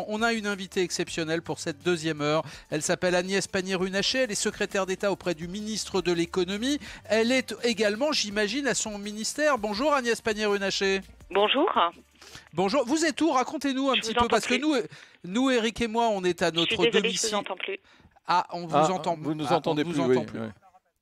On a une invitée exceptionnelle pour cette deuxième heure. Elle s'appelle Agnès Pannier-Runacher. Elle est secrétaire d'État auprès du ministre de l'économie. Elle est également, j'imagine, à son ministère. Bonjour Agnès Pannier-Runacher. Bonjour. Bonjour. Vous êtes où? Racontez-nous un petit peu parce que nous, Eric et moi, on est à notre domicile. Je vous entends plus. Ah, on vous entend. Vous nous entendez plus. Oui.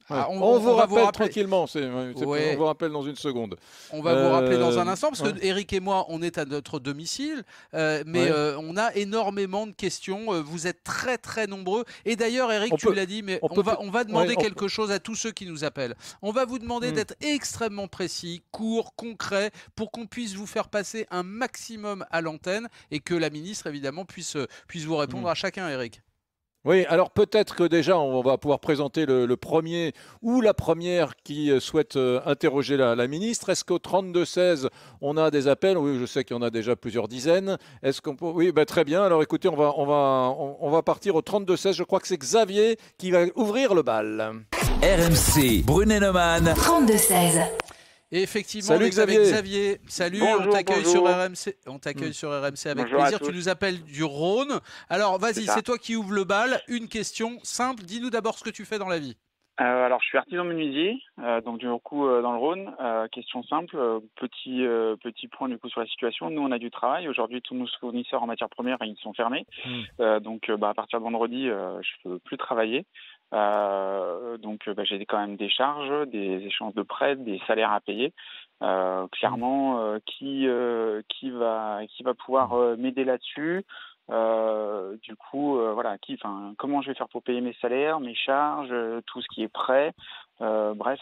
Ah, on vous rappelle rappeler tranquillement, on vous rappelle dans une seconde. On va vous rappeler dans un instant, parce que Eric et moi, on est à notre domicile, mais on a énormément de questions. Vous êtes très très nombreux. Et d'ailleurs, Eric, tu l'as dit, mais on va demander quelque chose à tous ceux qui nous appellent. On va vous demander d'être extrêmement précis, court, concret, pour qu'on puisse vous faire passer un maximum à l'antenne et que la ministre, évidemment, puisse vous répondre à chacun, Eric. Oui, alors peut-être que déjà on va pouvoir présenter le premier ou la première qui souhaite interroger la ministre. Est-ce qu'au 32-16 on a des appels? Oui, je sais qu'il y en a déjà plusieurs dizaines. Est-ce qu'on peut... Oui, très bien. Alors écoutez, on va partir au 32-16. Je crois que c'est Xavier qui va ouvrir le bal. RMC Brunet-Neumann 32-16. Et effectivement, salut Xavier. Salut, bonjour, on t'accueille sur RMC. On t'accueille sur RMC avec plaisir. Tu nous appelles du Rhône. Alors, vas-y, c'est toi qui ouvre le bal. Une question simple. Dis-nous d'abord ce que tu fais dans la vie. Alors, je suis artisan menuisier, donc du coup dans le Rhône. Question simple, petit point du coup sur la situation. Nous, on a du travail. Aujourd'hui, tous nos fournisseurs en matières premières, ils sont fermés. Donc, à partir de vendredi, je peux plus travailler. Donc, j'ai quand même des charges, des échanges de prêts, des salaires à payer. Clairement, qui va pouvoir m'aider là-dessus? Du coup, comment je vais faire pour payer mes salaires, mes charges, tout ce qui est prêt. Bref,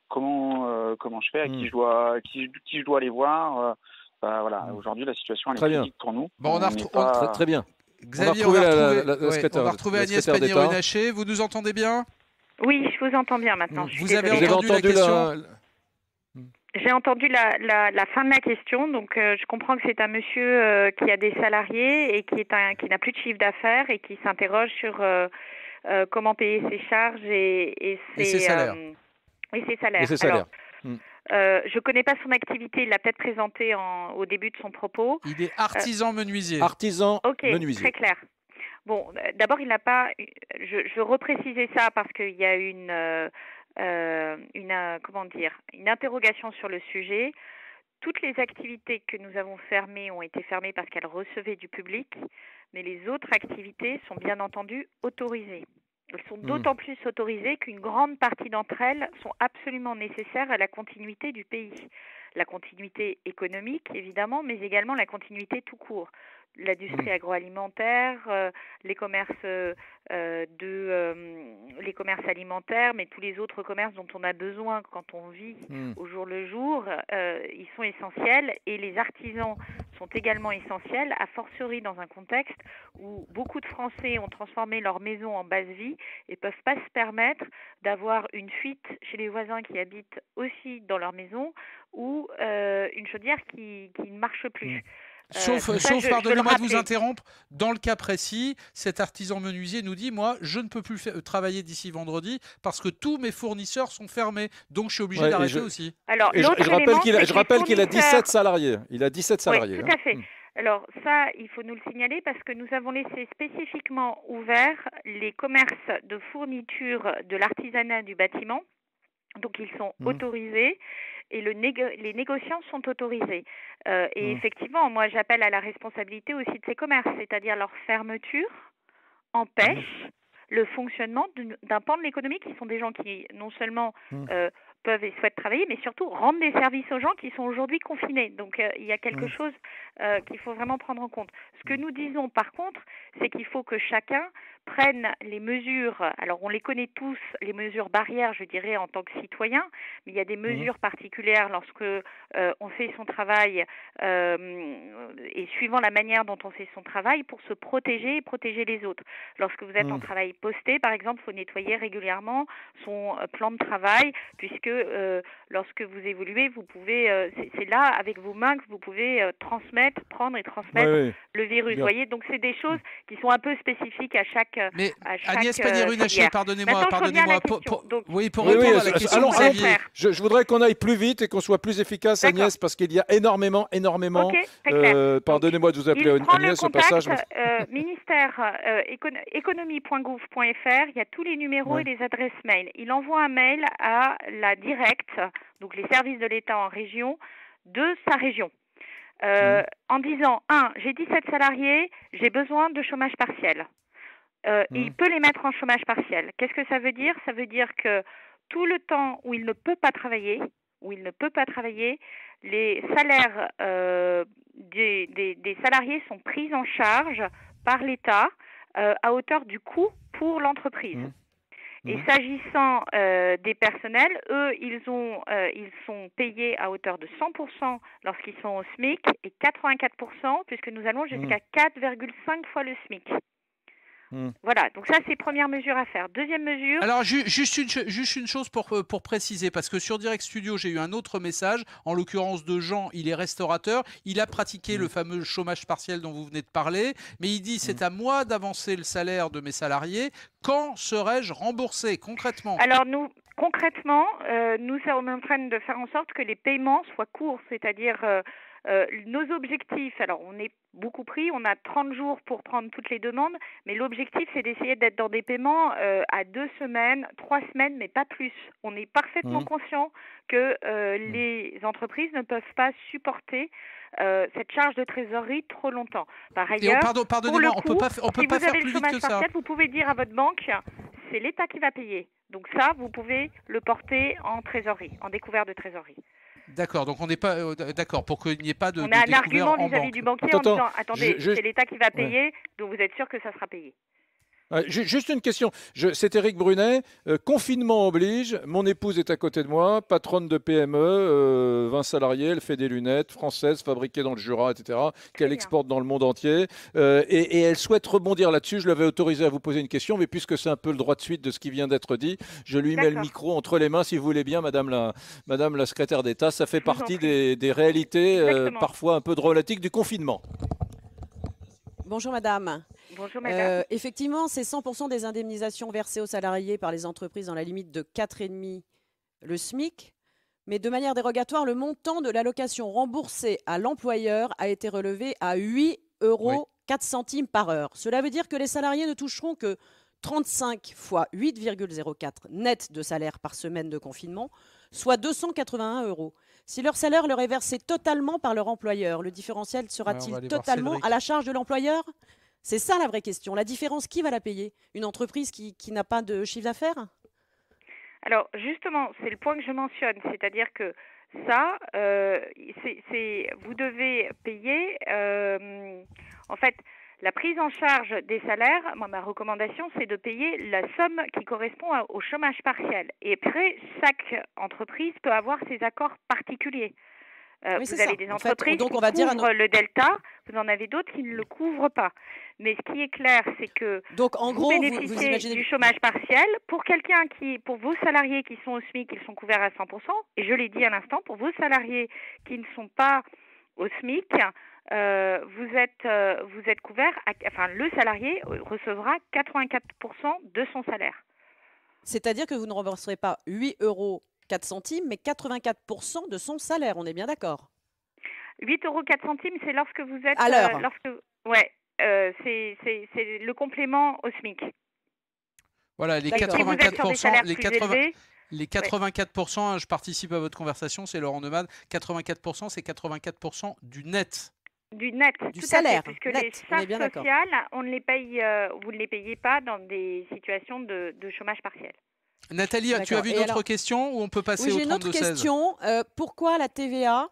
comment je fais, à qui je dois aller voir. Aujourd'hui, la situation elle est critique pour nous. Bon, très bien. Xavier, on va retrouver Agnès Pannier-Runacher. Vous nous entendez bien? Oui, je vous entends bien maintenant. Vous avez entendu la question? J'ai entendu la fin de la question, donc je comprends que c'est un monsieur qui a des salariés et qui n'a plus de chiffre d'affaires et qui s'interroge sur comment payer ses charges et ses salaires. Oui, ses salaires. Je ne connais pas son activité, il l'a peut-être présenté au début de son propos. Il est artisan menuisier. Menuisier. Très clair. Bon, d'abord, il n'a pas... Je veux repréciser ça parce qu'il y a une interrogation sur le sujet. Toutes les activités que nous avons fermées ont été fermées parce qu'elles recevaient du public, mais les autres activités sont bien entendu autorisées. Elles sont d'autant plus autorisées qu'une grande partie d'entre elles sont absolument nécessaires à la continuité du pays. La continuité économique, évidemment, mais également la continuité tout court. L'industrie agroalimentaire, les commerces les commerces alimentaires, mais tous les autres commerces dont on a besoin quand on vit au jour le jour, ils sont essentiels et les artisans sont également essentiels, a fortiori dans un contexte où beaucoup de Français ont transformé leur maison en base vie et peuvent pas se permettre d'avoir une fuite chez les voisins qui habitent aussi dans leur maison ou une chaudière qui ne marche plus. Sauf pardonnez-moi de vous interrompre, dans le cas précis, cet artisan menuisier nous dit, moi, je ne peux plus travailler d'ici vendredi parce que tous mes fournisseurs sont fermés, donc je suis obligé d'arrêter aussi. Alors, je rappelle qu'il a 17 salariés. Il a 17 salariés. Oui, tout à fait. Alors ça, il faut nous le signaler parce que nous avons laissé spécifiquement ouverts les commerces de fourniture de l'artisanat du bâtiment. Donc ils sont autorisés et les négociants sont autorisés. Et effectivement, moi j'appelle à la responsabilité aussi de ces commerces, c'est-à-dire leur fermeture empêche le fonctionnement d'un pan de l'économie qui sont des gens qui non seulement peuvent et souhaitent travailler, mais surtout rendre des services aux gens qui sont aujourd'hui confinés. Donc il y a quelque chose qu'il faut vraiment prendre en compte. Ce que nous disons par contre, c'est qu'il faut que chacun prenne les mesures, alors on les connaît tous, les mesures barrières, je dirais, en tant que citoyen, mais il y a des mesures particulières lorsque on fait son travail et suivant la manière dont on fait son travail pour se protéger et protéger les autres. Lorsque vous êtes en travail posté, par exemple, il faut nettoyer régulièrement son plan de travail, puisque lorsque vous évoluez, vous pouvez, c'est là, avec vos mains, que vous pouvez prendre et transmettre le virus. Vous voyez, donc c'est des choses qui sont un peu spécifiques à chaque Mais Agnès Pannier-Runacher, pardonnez-moi. Oui, pour répondre à la question. Allons-y. Je voudrais qu'on aille plus vite et qu'on soit plus efficace, Agnès, parce qu'il y a énormément. Pardonnez-moi de vous appeler Agnès au passage. Ministère économie.gouv.fr, il y a tous les numéros et les adresses mail. Il envoie un mail à la directe, donc les services de l'État en région, de sa région. En disant, j'ai 17 salariés, j'ai besoin de chômage partiel. Il peut les mettre en chômage partiel. Qu'est-ce que ça veut dire? Ça veut dire que tout le temps où il ne peut pas travailler, les salaires des salariés sont pris en charge par l'État à hauteur du coût pour l'entreprise. Et s'agissant des personnels, eux, ils sont payés à hauteur de 100% lorsqu'ils sont au SMIC et 84% puisque nous allons jusqu'à 4,5 fois le SMIC. Voilà, donc ça c'est première mesure à faire. Deuxième mesure... Alors juste une chose pour préciser, parce que sur Direct Studio j'ai eu un autre message, en l'occurrence de Jean, il est restaurateur, il a pratiqué le fameux chômage partiel dont vous venez de parler, mais il dit c'est à moi d'avancer le salaire de mes salariés, quand serai-je remboursé concrètement? Alors concrètement, nous sommes en train de faire en sorte que les paiements soient courts, c'est-à-dire... nos objectifs, alors on est beaucoup pris, on a 30 jours pour prendre toutes les demandes, mais l'objectif c'est d'essayer d'être dans des paiements à 2 semaines, 3 semaines, mais pas plus. On est parfaitement conscient que les entreprises ne peuvent pas supporter cette charge de trésorerie trop longtemps. Par ailleurs, pardonnez-moi, on peut pas faire plus vite que ça. Partiel, vous pouvez dire à votre banque, c'est l'État qui va payer. Donc ça, vous pouvez le porter en trésorerie, en découvert de trésorerie. D'accord, donc on n'est pas d'accord pour qu'il n'y ait pas de. On a un argument vis-à-vis du banquier en disant attendez, c'est l'État qui va payer, donc vous êtes sûr que ça sera payé. Juste une question. C'est Éric Brunet. Confinement oblige. Mon épouse est à côté de moi, patronne de PME, 20 salariés. Elle fait des lunettes françaises fabriquées dans le Jura, etc., qu'elle exporte dans le monde entier. Et elle souhaite rebondir là-dessus. Je l'avais autorisé à vous poser une question, mais puisque c'est un peu le droit de suite de ce qui vient d'être dit, je lui mets le micro entre les mains, si vous voulez bien, Madame la secrétaire d'État. Ça fait partie des réalités parfois un peu dramatiques du confinement. Bonjour Madame. Bonjour Madame. Effectivement, c'est 100% des indemnisations versées aux salariés par les entreprises dans la limite de 4,5 le SMIC. Mais de manière dérogatoire, le montant de l'allocation remboursée à l'employeur a été relevé à 8,04 € par heure. Cela veut dire que les salariés ne toucheront que 35 fois 8,04 net de salaire par semaine de confinement, soit 281 €. Si leur salaire leur est versé totalement par leur employeur, le différentiel sera-t-il totalement à la charge de l'employeur? C'est ça la vraie question. La différence, qui va la payer? Une entreprise qui n'a pas de chiffre d'affaires? Alors justement, c'est le point que je mentionne, c'est-à-dire que ça, vous devez payer, en fait, la prise en charge des salaires. Moi, ma recommandation, c'est de payer la somme qui correspond au chômage partiel. Et après, chaque entreprise peut avoir ses accords particuliers. Vous avez des entreprises qui couvrent le delta, vous en avez d'autres qui ne le couvrent pas. Mais ce qui est clair, c'est que vous bénéficiez du chômage partiel. Pour vos salariés qui sont au SMIC, ils sont couverts à 100%. Et je l'ai dit à l'instant, pour vos salariés qui ne sont pas au SMIC, vous êtes couvert, le salarié recevra 84% de son salaire. C'est-à-dire que vous ne rembourserez pas 8,04 €, mais 84% de son salaire, on est bien d'accord? 8,04 €, c'est lorsque vous êtes... À l'heure. C'est le complément au SMIC. Voilà, les 84%, les 84%, je participe à votre conversation, c'est Laurent Neumann, 84%, c'est 84% du net. Du net, du salaire, puisque les charges sociales, on ne les paye, vous ne les payez pas dans des situations de chômage partiel. Nathalie, tu avais une autre question ou on peut passer au 32-16? J'ai une autre question. Pourquoi la TVA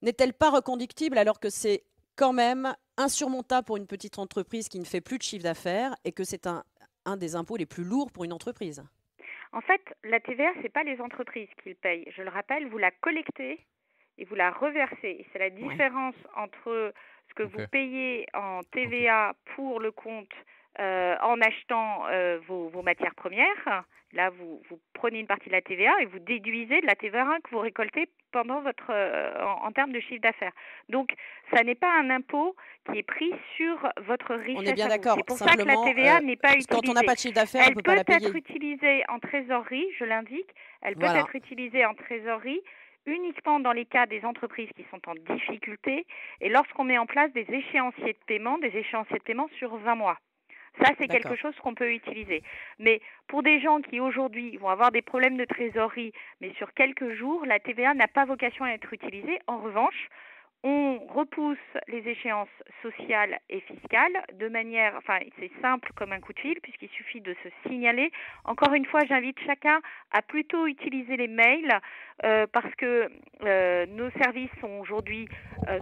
n'est-elle pas reconductible alors que c'est quand même insurmontable pour une petite entreprise qui ne fait plus de chiffre d'affaires et que c'est un des impôts les plus lourds pour une entreprise? En fait, la TVA, ce n'est pas les entreprises qui le payent. Je le rappelle, vous la collectez et vous la reversez. Et c'est la différence entre ce que vous payez en TVA pour le compte en achetant vos matières premières. Là, vous prenez une partie de la TVA et vous déduisez de la TVA que vous récoltez pendant votre en termes de chiffre d'affaires. Donc, ça n'est pas un impôt qui est pris sur votre richesse. On est bien d'accord. C'est pour ça que la TVA n'est pas utilisée. Quand on n'a pas de chiffre d'affaires, on ne peut pas la payer. Elle peut être utilisée en trésorerie, je l'indique. Elle peut être utilisée en trésorerie uniquement dans les cas des entreprises qui sont en difficulté et lorsqu'on met en place des échéanciers de paiement sur 20 mois. Ça, c'est quelque chose qu'on peut utiliser. Mais pour des gens qui aujourd'hui vont avoir des problèmes de trésorerie, mais sur quelques jours, la TVA n'a pas vocation à être utilisée. En revanche, on repousse les échéances sociales et fiscales de manière, c'est simple comme un coup de fil puisqu'il suffit de se signaler. Encore une fois, j'invite chacun à plutôt utiliser les mails parce que nos services sont aujourd'hui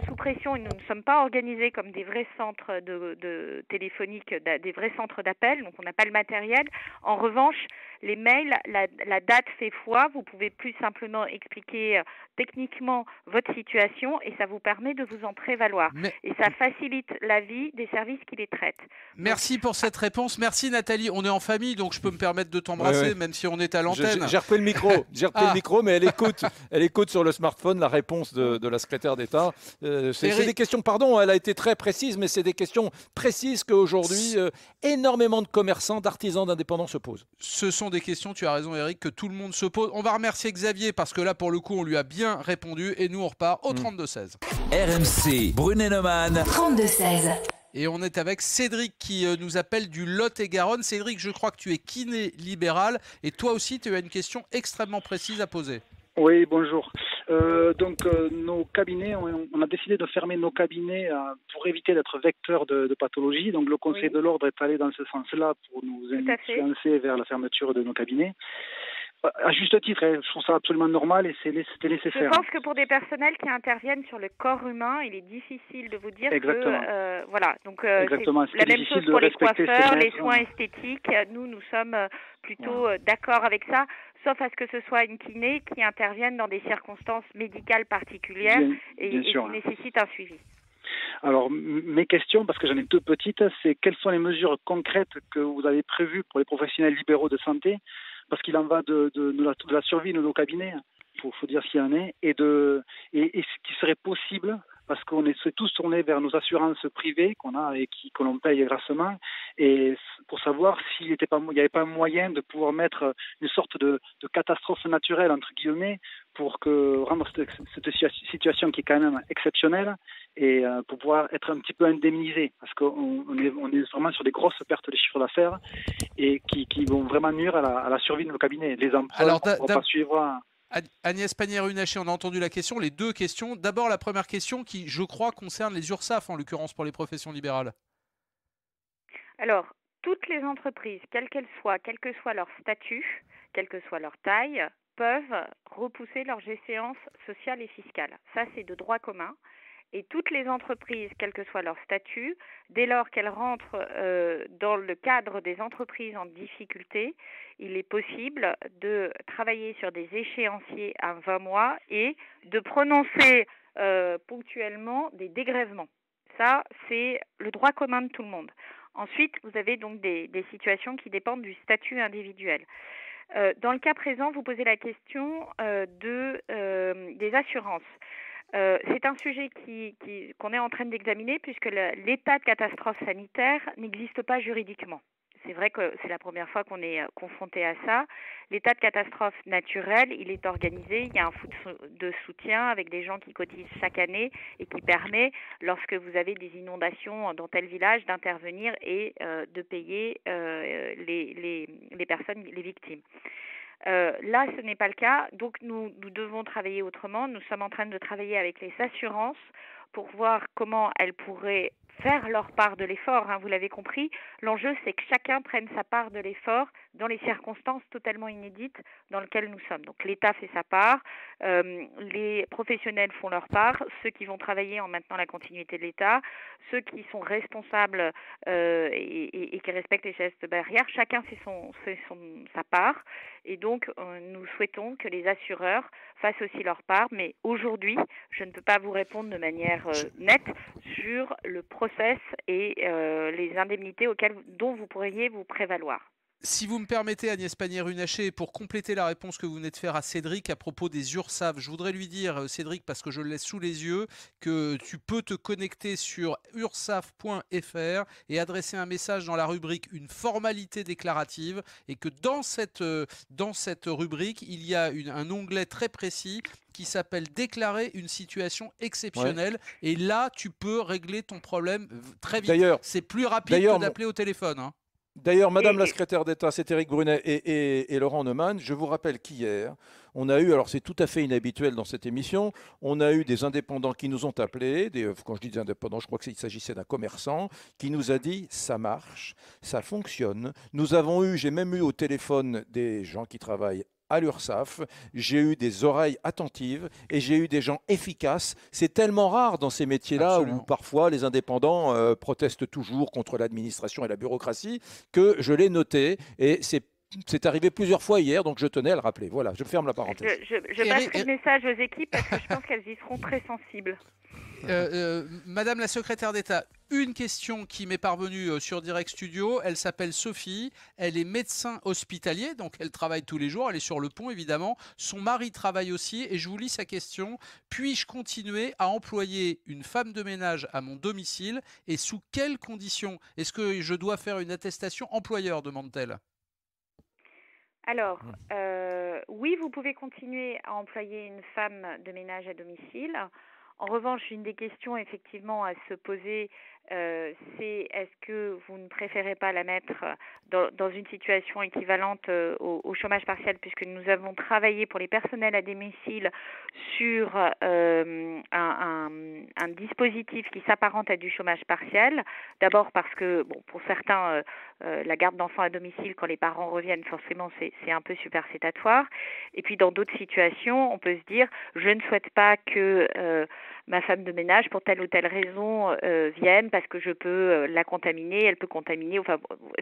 sous pression et nous ne sommes pas organisés comme des vrais centres de téléphoniques, des vrais centres d'appel, donc on n'a pas le matériel. En revanche, les mails, la date fait foi, vous pouvez plus simplement expliquer techniquement votre situation et ça vous permet de vous en prévaloir. Et ça facilite la vie des services qui les traitent. Merci pour cette réponse. Merci Nathalie. On est en famille, donc je peux me permettre de t'embrasser, même si on est à l'antenne. J'ai repris le micro. Le micro, mais elle écoute sur le smartphone la réponse de la secrétaire d'État. C'est des questions, pardon, elle a été très précise, mais c'est des questions précises qu'aujourd'hui, énormément de commerçants, d'artisans, d'indépendants se posent. Ce sont des questions, tu as raison Eric, que tout le monde se pose. On va remercier Xavier parce que là, pour le coup, on lui a bien répondu et nous, on repart au 32-16. RMC, Brunet-Neumann. 32-16. Et on est avec Cédric qui nous appelle du Lot-et-Garonne. Cédric, je crois que tu es kiné libéral et toi aussi, tu as une question extrêmement précise à poser. Oui, bonjour. Nos cabinets, on a décidé de fermer nos cabinets pour éviter d'être vecteurs de pathologie. Donc le Conseil de l'Ordre est allé dans ce sens-là pour nous influencer vers la fermeture de nos cabinets. À juste titre, je trouve ça absolument normal et c'était nécessaire. Je pense que pour des personnels qui interviennent sur le corps humain, il est difficile de vous dire que voilà. Donc exactement. C'est la même chose pour les coiffeurs, les soins esthétiques. Nous sommes plutôt d'accord avec ça, sauf à ce que ce soit une kiné qui intervienne dans des circonstances médicales particulières et qui nécessite un suivi. Alors, mes questions, parce que j'en ai deux petites, c'est quelles sont les mesures concrètes que vous avez prévues pour les professionnels libéraux de santé, parce qu'il en va de la survie de nos cabinets, faut dire ce qu'il y en est, et ce qui serait possible, parce qu'on est tous tournés vers nos assurances privées qu'on a et que l'on paye grassement, et pour savoir s'il n'y avait pas moyen de pouvoir mettre une sorte de catastrophe naturelle, entre guillemets, pour rendre cette situation qui est quand même exceptionnelle et pour pouvoir être un petit peu indemnisé, parce qu'on est vraiment sur des grosses pertes de chiffre d'affaires et qui vont vraiment nuire à la survie de nos cabinets. Les emprunts, on ne va pas suivre. Agnès Pannier-Runacher, on a entendu la question, les deux questions. D'abord, la première question qui, je crois, concerne les URSSAF, en l'occurrence pour les professions libérales. Alors, toutes les entreprises, quelles qu'elles soient, quel que soit leur statut, quelle que soit leur taille, peuvent repousser leurs échéances sociales et fiscales. Ça, c'est de droit commun. Et toutes les entreprises, quel que soit leur statut, dès lors qu'elles rentrent dans le cadre des entreprises en difficulté, il est possible de travailler sur des échéanciers à 20 mois et de prononcer ponctuellement des dégrèvements. Ça, c'est le droit commun de tout le monde. Ensuite, vous avez donc des situations qui dépendent du statut individuel. Dans le cas présent, vous posez la question des assurances. C'est un sujet qu'on est en train d'examiner puisque l'état de catastrophe sanitaire n'existe pas juridiquement. C'est vrai que c'est la première fois qu'on est confronté à ça. L'état de catastrophe naturelle, il est organisé, il y a un fonds de soutien avec des gens qui cotisent chaque année et qui permet, lorsque vous avez des inondations dans tel village, d'intervenir et de payer les personnes, les victimes. Là, ce n'est pas le cas, donc nous devons travailler autrement. Nous sommes en train de travailler avec les assurances pour voir comment elles pourraient faire leur part de l'effort, vous l'avez compris. L'enjeu, c'est que chacun prenne sa part de l'effort dans les circonstances totalement inédites dans lesquelles nous sommes. Donc l'État fait sa part, les professionnels font leur part, ceux qui vont travailler en maintenant la continuité de l'État, ceux qui sont responsables et qui respectent les gestes barrières, chacun fait sa part. Et donc, nous souhaitons que les assureurs fassent aussi leur part. Mais aujourd'hui, je ne peux pas vous répondre de manière nette sur le processus process et les indemnités dont vous pourriez vous prévaloir. Si vous me permettez, Agnès Pannier-Runacher, pour compléter la réponse que vous venez de faire à Cédric à propos des URSSAF, je voudrais lui dire, Cédric, parce que je le laisse sous les yeux, que tu peux te connecter sur ursaf.fr et adresser un message dans la rubrique une formalité déclarative, et que dans cette rubrique, il y a un onglet très précis qui s'appelle déclarer une situation exceptionnelle. Ouais. Et là, tu peux régler ton problème très vite. D'ailleurs, c'est plus rapide que d'appeler au téléphone. Hein. D'ailleurs, Madame la secrétaire d'État, c'est Éric Brunet et Laurent Neumann. Je vous rappelle qu'hier, on a eu, alors c'est tout à fait inhabituel dans cette émission, on a eu des indépendants qui nous ont appelés, quand je dis des indépendants, je crois qu'il s'agissait d'un commerçant, qui nous a dit « ça marche, ça fonctionne ». J'ai même eu au téléphone des gens qui travaillent à l'URSSAF, j'ai eu des oreilles attentives et j'ai eu des gens efficaces. C'est tellement rare dans ces métiers-là où parfois les indépendants protestent toujours contre l'administration et la bureaucratie que je l'ai noté et c'est arrivé plusieurs fois hier, donc je tenais à le rappeler. Voilà, je ferme la parenthèse. Je passerai le message aux équipes parce que je pense qu'elles y seront très sensibles. Madame la secrétaire d'État, une question qui m'est parvenue sur Direct Studio. Elle s'appelle Sophie, elle est médecin hospitalier, donc elle travaille tous les jours, elle est sur le pont évidemment. Son mari travaille aussi et je vous lis sa question. Puis-je continuer à employer une femme de ménage à mon domicile et sous quelles conditions? Est-ce que je dois faire une attestation employeur, demande-t-elle? Alors, oui, vous pouvez continuer à employer une femme de ménage à domicile. En revanche, une des questions effectivement à se poser, c'est est-ce que vous ne préférez pas la mettre dans une situation équivalente au chômage partiel, puisque nous avons travaillé pour les personnels à domicile sur un dispositif qui s'apparente à du chômage partiel. D'abord parce que, bon, pour certains, la garde d'enfants à domicile, quand les parents reviennent, forcément, c'est un peu superfétatoire. Et puis, dans d'autres situations, on peut se dire, je ne souhaite pas que ma femme de ménage, pour telle ou telle raison, vienne parce que je peux la contaminer, elle peut contaminer. Enfin,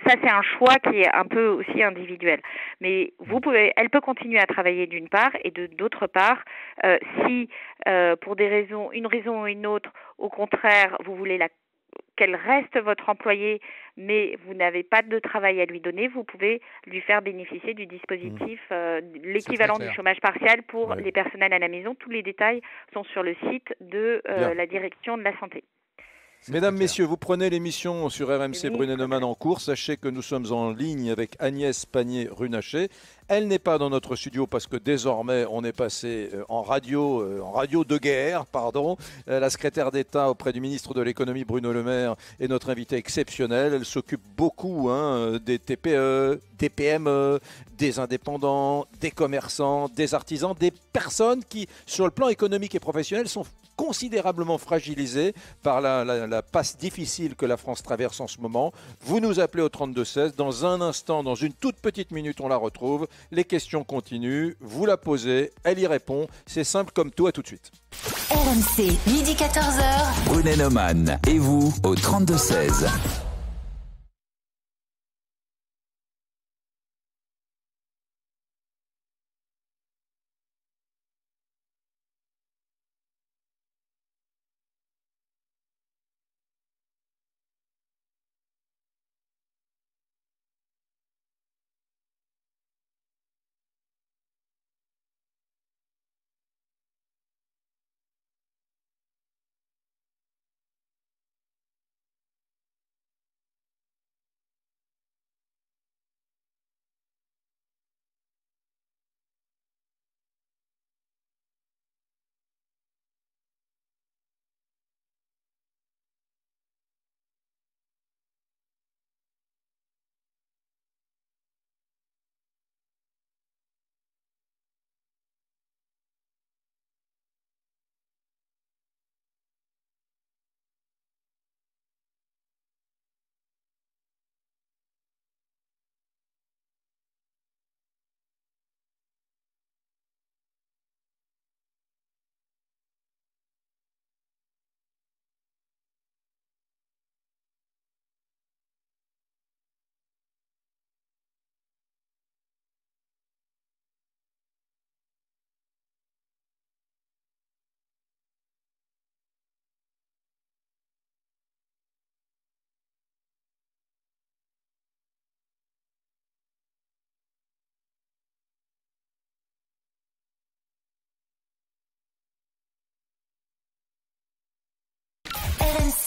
ça, c'est un choix qui est un peu aussi individuel. Mais elle peut continuer à travailler d'une part, et d'autre part, si pour une raison ou une autre, au contraire, vous voulez qu'elle reste votre employée, mais vous n'avez pas de travail à lui donner, vous pouvez lui faire bénéficier du dispositif, l'équivalent du chômage partiel pour les personnels à la maison. Tous les détails sont sur le site de la direction de la santé. Mesdames, Messieurs, vous prenez l'émission sur RMC Brunet Neumann en cours. Sachez que nous sommes en ligne avec Agnès Pannier-Runacher. Elle n'est pas dans notre studio parce que désormais on est passé en radio de guerre, pardon. La secrétaire d'État auprès du ministre de l'économie Bruno Le Maire est notre invitée exceptionnelle. Elle s'occupe beaucoup des TPE, des PME, des indépendants, des commerçants, des artisans, des personnes qui, sur le plan économique et professionnel, sont considérablement fragilisées par la passe difficile que la France traverse en ce moment. Vous nous appelez au 32-16. Dans un instant, dans une toute petite minute, on la retrouve. Les questions continuent. Vous la posez, elle y répond. C'est simple comme tout. À tout de suite. RMC, midi 14h. Brunet Neumann et vous au 32-16.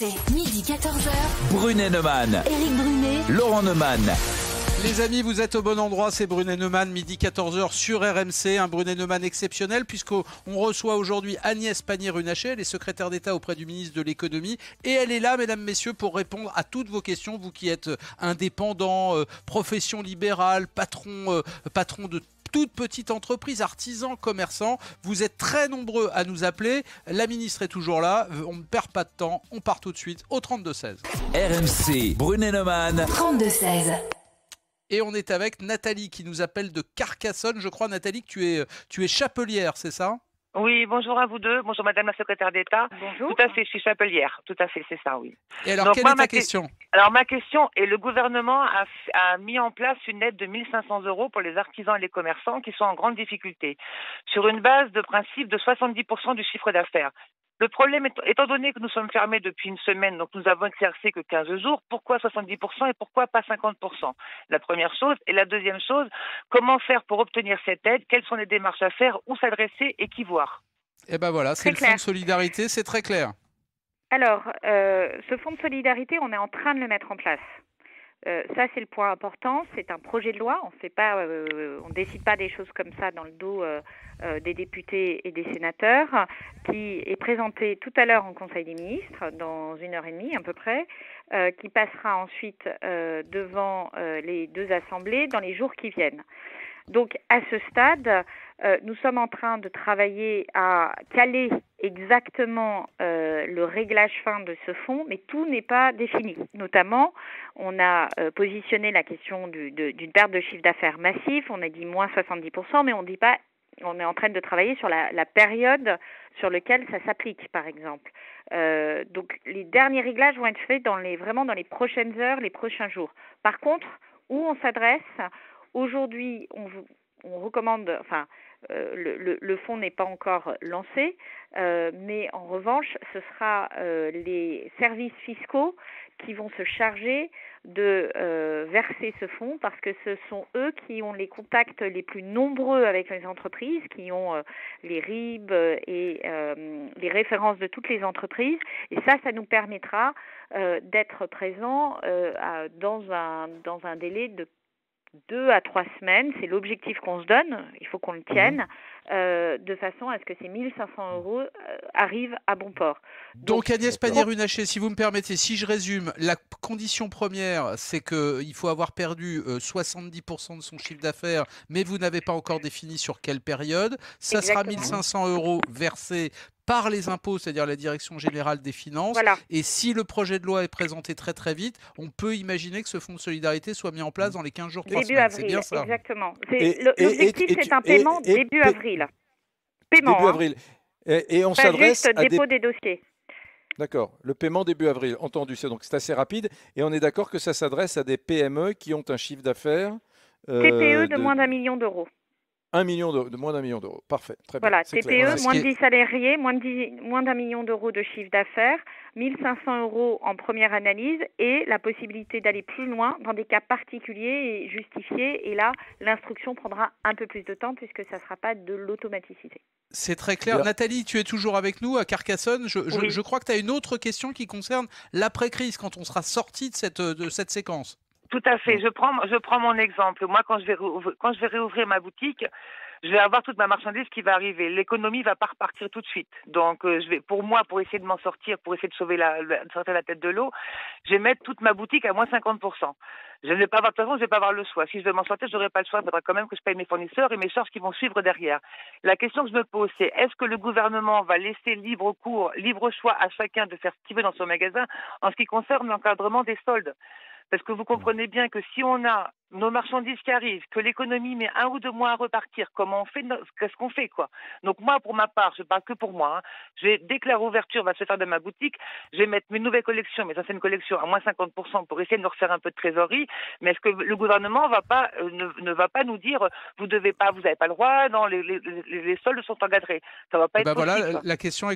RMC, midi 14h. Brunet-Neumann, Éric Brunet, Laurent Neumann. Les amis, vous êtes au bon endroit, c'est Brunet-Neumann, midi 14h sur RMC, un Brunet-Neumann exceptionnel puisqu'on reçoit aujourd'hui Agnès Pannier-Runacher, elle est secrétaire d'État auprès du ministre de l'économie et elle est là, mesdames, messieurs, pour répondre à toutes vos questions, vous qui êtes indépendants, profession libérale, patron de toute petite entreprise, artisans, commerçants. Vous êtes très nombreux à nous appeler. La ministre est toujours là. On ne perd pas de temps. On part tout de suite au 32-16. RMC, Brunet-Neumann. 32-16. Et on est avec Nathalie qui nous appelle de Carcassonne. Je crois, Nathalie, que tu es chapelière, c'est ça ? Oui, bonjour à vous deux. Bonjour Madame la secrétaire d'État. Bonjour. Tout à fait, je suis chapelière. Tout à fait, c'est ça, oui. Et alors, quelle est ta question ? Alors, ma question est, le gouvernement a mis en place une aide de 1 500 € pour les artisans et les commerçants qui sont en grande difficulté, sur une base de principe de 70% du chiffre d'affaires. Le problème, étant donné que nous sommes fermés depuis une semaine, donc nous avons exercé que 15 jours, pourquoi 70% et pourquoi pas 50%? La première chose. Et la deuxième chose, comment faire pour obtenir cette aide? Quelles sont les démarches à faire? Où s'adresser et qui voir? Eh ben voilà, c'est le fonds de solidarité, c'est très clair. Alors, ce fonds de solidarité, on est en train de le mettre en place. Ça, c'est le point important. C'est un projet de loi. On décide pas des choses comme ça dans le dos des députés et des sénateurs, qui est présenté tout à l'heure en Conseil des ministres, dans 1h30 à peu près, qui passera ensuite devant les deux assemblées dans les jours qui viennent. Donc, à ce stade, nous sommes en train de travailler à caler exactement le réglage fin de ce fonds, mais tout n'est pas défini. Notamment, on a positionné la question d'une perte de chiffre d'affaires massif, on a dit moins 70%, mais on dit pas, on est en train de travailler sur la période sur laquelle ça s'applique, par exemple. Donc, les derniers réglages vont être faits vraiment dans les prochaines heures, les prochains jours. Par contre, où on s'adresse, aujourd'hui, on recommande, le fonds n'est pas encore lancé, mais en revanche, ce sera les services fiscaux qui vont se charger de verser ce fonds parce que ce sont eux qui ont les contacts les plus nombreux avec les entreprises, qui ont les RIB et les références de toutes les entreprises. Et ça nous permettra d'être présents dans un délai de 2 à 3 semaines, c'est l'objectif qu'on se donne, il faut qu'on le tienne, de façon à ce que ces 1 500 € arrivent à bon port. Donc Agnès Pannier-Runacher, si vous me permettez, si je résume, la condition première, c'est qu'il faut avoir perdu 70% de son chiffre d'affaires, mais vous n'avez pas encore défini sur quelle période. Ça Exactement. sera 1 500 € versés par les impôts, c'est-à-dire la Direction Générale des Finances. Voilà. Et si le projet de loi est présenté très très vite, on peut imaginer que ce fonds de solidarité soit mis en place dans les 15 jours, 3 début semaines. avril, C'est bien ça. exactement. L'objectif, c'est un paiement début avril. Début avril. Et on pas s'adresse juste à dépôt des dossiers. D'accord. Le paiement début avril, entendu. Donc c'est assez rapide. Et on est d'accord que ça s'adresse à des PME qui ont un chiffre d'affaires TPE de moins d'1 million d'euros. 1 million de moins d'1 million d'euros. Parfait. Très bien. Voilà, C'est TPE, clair. moins de 10 salariés, moins d'1 million d'euros de chiffre d'affaires, 1 500 € en première analyse et la possibilité d'aller plus loin dans des cas particuliers et justifiés. Et là, l'instruction prendra un peu plus de temps puisque ça ne sera pas de l'automaticité. C'est très clair. Bien. Nathalie, tu es toujours avec nous à Carcassonne. Oui. Je crois que tu as une autre question qui concerne l'après-crise, quand on sera sorti de cette séquence. Tout à fait. Je prends mon exemple. Moi, quand je vais réouvrir ma boutique, je vais avoir toute ma marchandise qui va arriver. L'économie va pas repartir tout de suite. Donc, pour essayer de m'en sortir, pour essayer de sortir la tête de l'eau, je vais mettre toute ma boutique à moins 50%. Je ne vais pas avoir, de toute façon, je vais pas avoir le choix. Si je veux m'en sortir, je n'aurai pas le choix. Il faudra quand même que je paye mes fournisseurs et mes charges qui vont suivre derrière. La question que je me pose, c'est est-ce que le gouvernement va laisser libre choix à chacun de faire ce qu'il veut dans son magasin en ce qui concerne l'encadrement des soldes? Parce que vous comprenez bien que si on a nos marchandises qui arrivent, que l'économie met 1 ou 2 mois à repartir, comment on fait, qu'est-ce qu'on fait, quoi? Donc moi, pour ma part, je parle que pour moi, dès que la réouverture va se faire de ma boutique, je vais mettre mes nouvelles collections, mes anciennes collections à moins 50% pour essayer de nous refaire un peu de trésorerie. Mais est-ce que le gouvernement ne va pas nous dire, vous n'avez pas le droit, non, les soldes sont encadrés. Ça va pas être possible. Voilà, la question est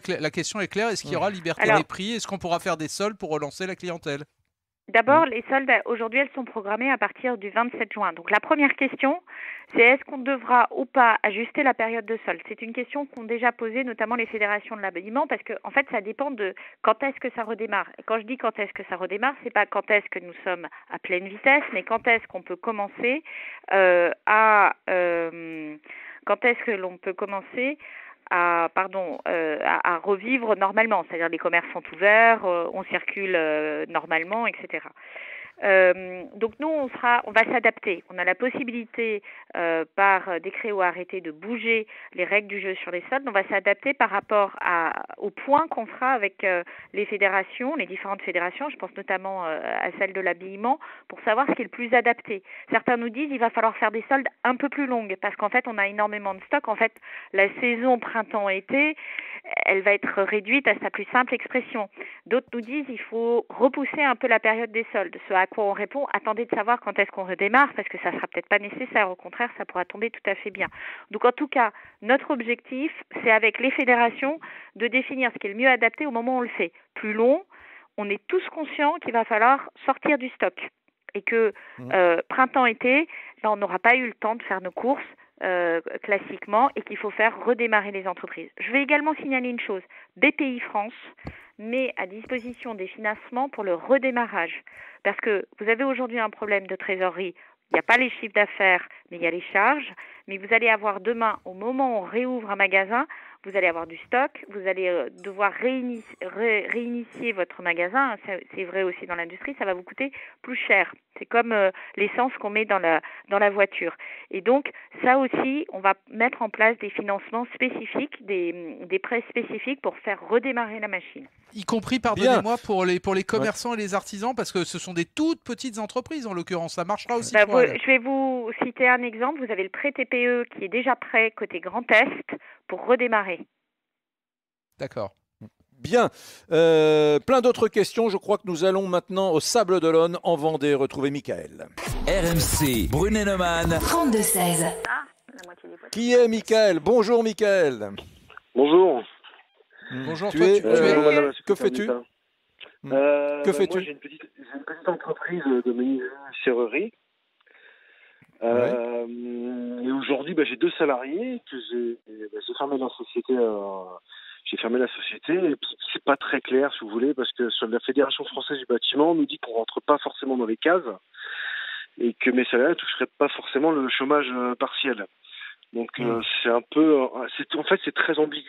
claire. Est-ce qu'il y aura liberté des prix? Est-ce qu'on pourra faire des soldes pour relancer la clientèle? D'abord, les soldes, aujourd'hui, elles sont programmées à partir du 27 juin. Donc, la première question, c'est est-ce qu'on devra ou pas ajuster la période de solde? C'est une question qu'ont déjà posée notamment les fédérations de l'habillement parce que, en fait, ça dépend de quand est-ce que ça redémarre. Et quand je dis quand est-ce que ça redémarre, c'est pas quand est-ce que nous sommes à pleine vitesse, mais quand est-ce qu'on peut commencer quand est-ce que l'on peut commencer à revivre normalement, c'est-à-dire les commerces sont ouverts, on circule normalement, etc. Donc nous, on va s'adapter. On a la possibilité par décret ou arrêté de bouger les règles du jeu sur les soldes. On va s'adapter par rapport au point qu'on fera avec les fédérations, les différentes fédérations. Je pense notamment à celle de l'habillement pour savoir ce qui est le plus adapté. Certains nous disent il va falloir faire des soldes un peu plus longues parce qu'en fait, on a énormément de stock. En fait, la saison printemps-été, elle va être réduite à sa plus simple expression. D'autres nous disent il faut repousser un peu la période des soldes. Ce à quoi on répond, attendez de savoir quand est-ce qu'on redémarre parce que ça sera peut-être pas nécessaire. Au contraire, ça pourra tomber tout à fait bien. Donc en tout cas, notre objectif, c'est avec les fédérations de définir ce qui est le mieux adapté au moment où on le fait. Plus long, on est tous conscients qu'il va falloir sortir du stock et que printemps-été, là, on n'aura pas eu le temps de faire nos courses classiquement et qu'il faut faire redémarrer les entreprises. Je vais également signaler une chose. BPI France met à disposition des financements pour le redémarrage. Parce que vous avez aujourd'hui un problème de trésorerie. Il n'y a pas les chiffres d'affaires, mais il y a les charges. Mais vous allez avoir demain, au moment où on réouvre un magasin, vous allez avoir du stock, vous allez devoir réinitier votre magasin. C'est vrai aussi dans l'industrie, ça va vous coûter plus cher. C'est comme l'essence qu'on met dans la voiture. Et donc, ça aussi, on va mettre en place des financements spécifiques, des prêts spécifiques pour faire redémarrer la machine. Y compris, pardonnez-moi, pour les commerçants et les artisans, parce que ce sont des toutes petites entreprises, en l'occurrence. Ça marchera aussi pour elles. Je vais vous citer un exemple. Vous avez le prêt TPE qui est déjà prêt côté Grand Est pour redémarrer. D'accord. Bien. Plein d'autres questions. Je crois que nous allons maintenant au Sable d'Olonne, en Vendée, retrouver Michael. RMC Brunet-Neumann. 32-16. Qui est Michael? Bonjour Michael. Bonjour. Bonjour. Que fais-tu? Que fais-tu? Moi, j'ai une petite entreprise de menuiserie serrurerie. Et aujourd'hui, j'ai 2 salariés que j'ai fermé la société. J'ai fermé la société et puis c'est pas très clair, si vous voulez, parce que sur la Fédération française du bâtiment, on nous dit qu'on rentre pas forcément dans les cases et que mes salariés ne toucheraient pas forcément le chômage partiel. Donc c'est un peu, en fait, c'est très ambigu.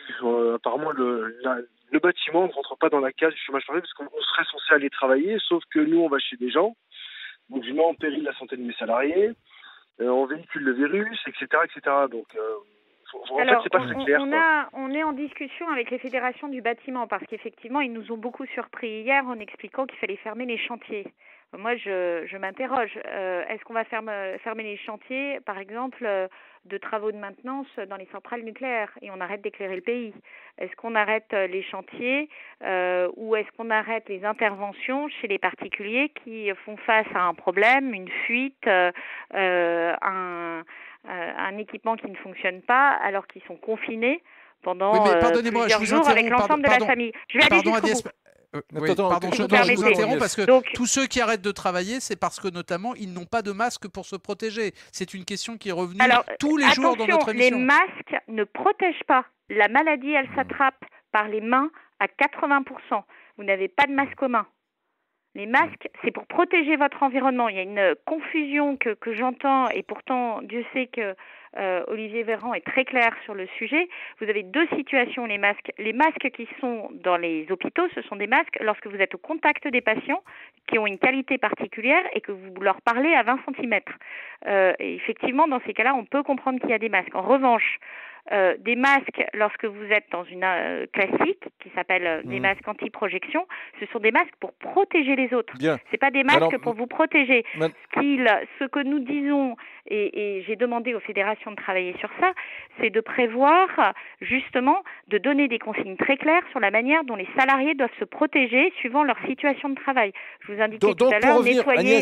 Apparemment, le bâtiment ne rentre pas dans la case du chômage partiel parce qu'on serait censé aller travailler, sauf que nous, on va chez des gens. Donc, je mets en péril la santé de mes salariés, on véhicule le virus, etc., etc. Donc Alors, c'est pas très clair. On est en discussion avec les fédérations du bâtiment parce qu'effectivement, ils nous ont beaucoup surpris hier en expliquant qu'il fallait fermer les chantiers. Moi, je m'interroge. Est-ce qu'on va fermer les chantiers, par exemple, de travaux de maintenance dans les centrales nucléaires et on arrête d'éclairer le pays? Est-ce qu'on arrête les chantiers ou est-ce qu'on arrête les interventions chez les particuliers qui font face à un problème, une fuite, un équipement qui ne fonctionne pas alors qu'ils sont confinés pendant plusieurs jours avec l'ensemble de la famille? Je vais aller jusqu'au bout. Je vous interromps parce que tous ceux qui arrêtent de travailler, c'est parce que notamment ils n'ont pas de masque pour se protéger. C'est une question qui est revenue tous les jours dans notre émission. Les masques ne protègent pas. La maladie, elle s'attrape par les mains à 80%. Vous n'avez pas de masque aux mains. Les masques, c'est pour protéger votre environnement. Il y a une confusion que j'entends et pourtant Dieu sait que Olivier Véran est très clair sur le sujet. Vous avez 2 situations, les masques. Les masques qui sont dans les hôpitaux, ce sont des masques lorsque vous êtes au contact des patients qui ont une qualité particulière et que vous leur parlez à 20 cm. Et effectivement, dans ces cas-là, on peut comprendre qu'il y a des masques. En revanche, des masques, lorsque vous êtes dans une classique qui s'appelle des masques anti-projection, ce sont des masques pour protéger les autres. C'est pas des masques pour vous protéger. Ce que nous disons, et j'ai demandé aux fédérations de travailler sur ça, c'est de prévoir justement de donner des consignes très claires sur la manière dont les salariés doivent se protéger suivant leur situation de travail. Je vous indiquais tout à l'heure, nettoyer.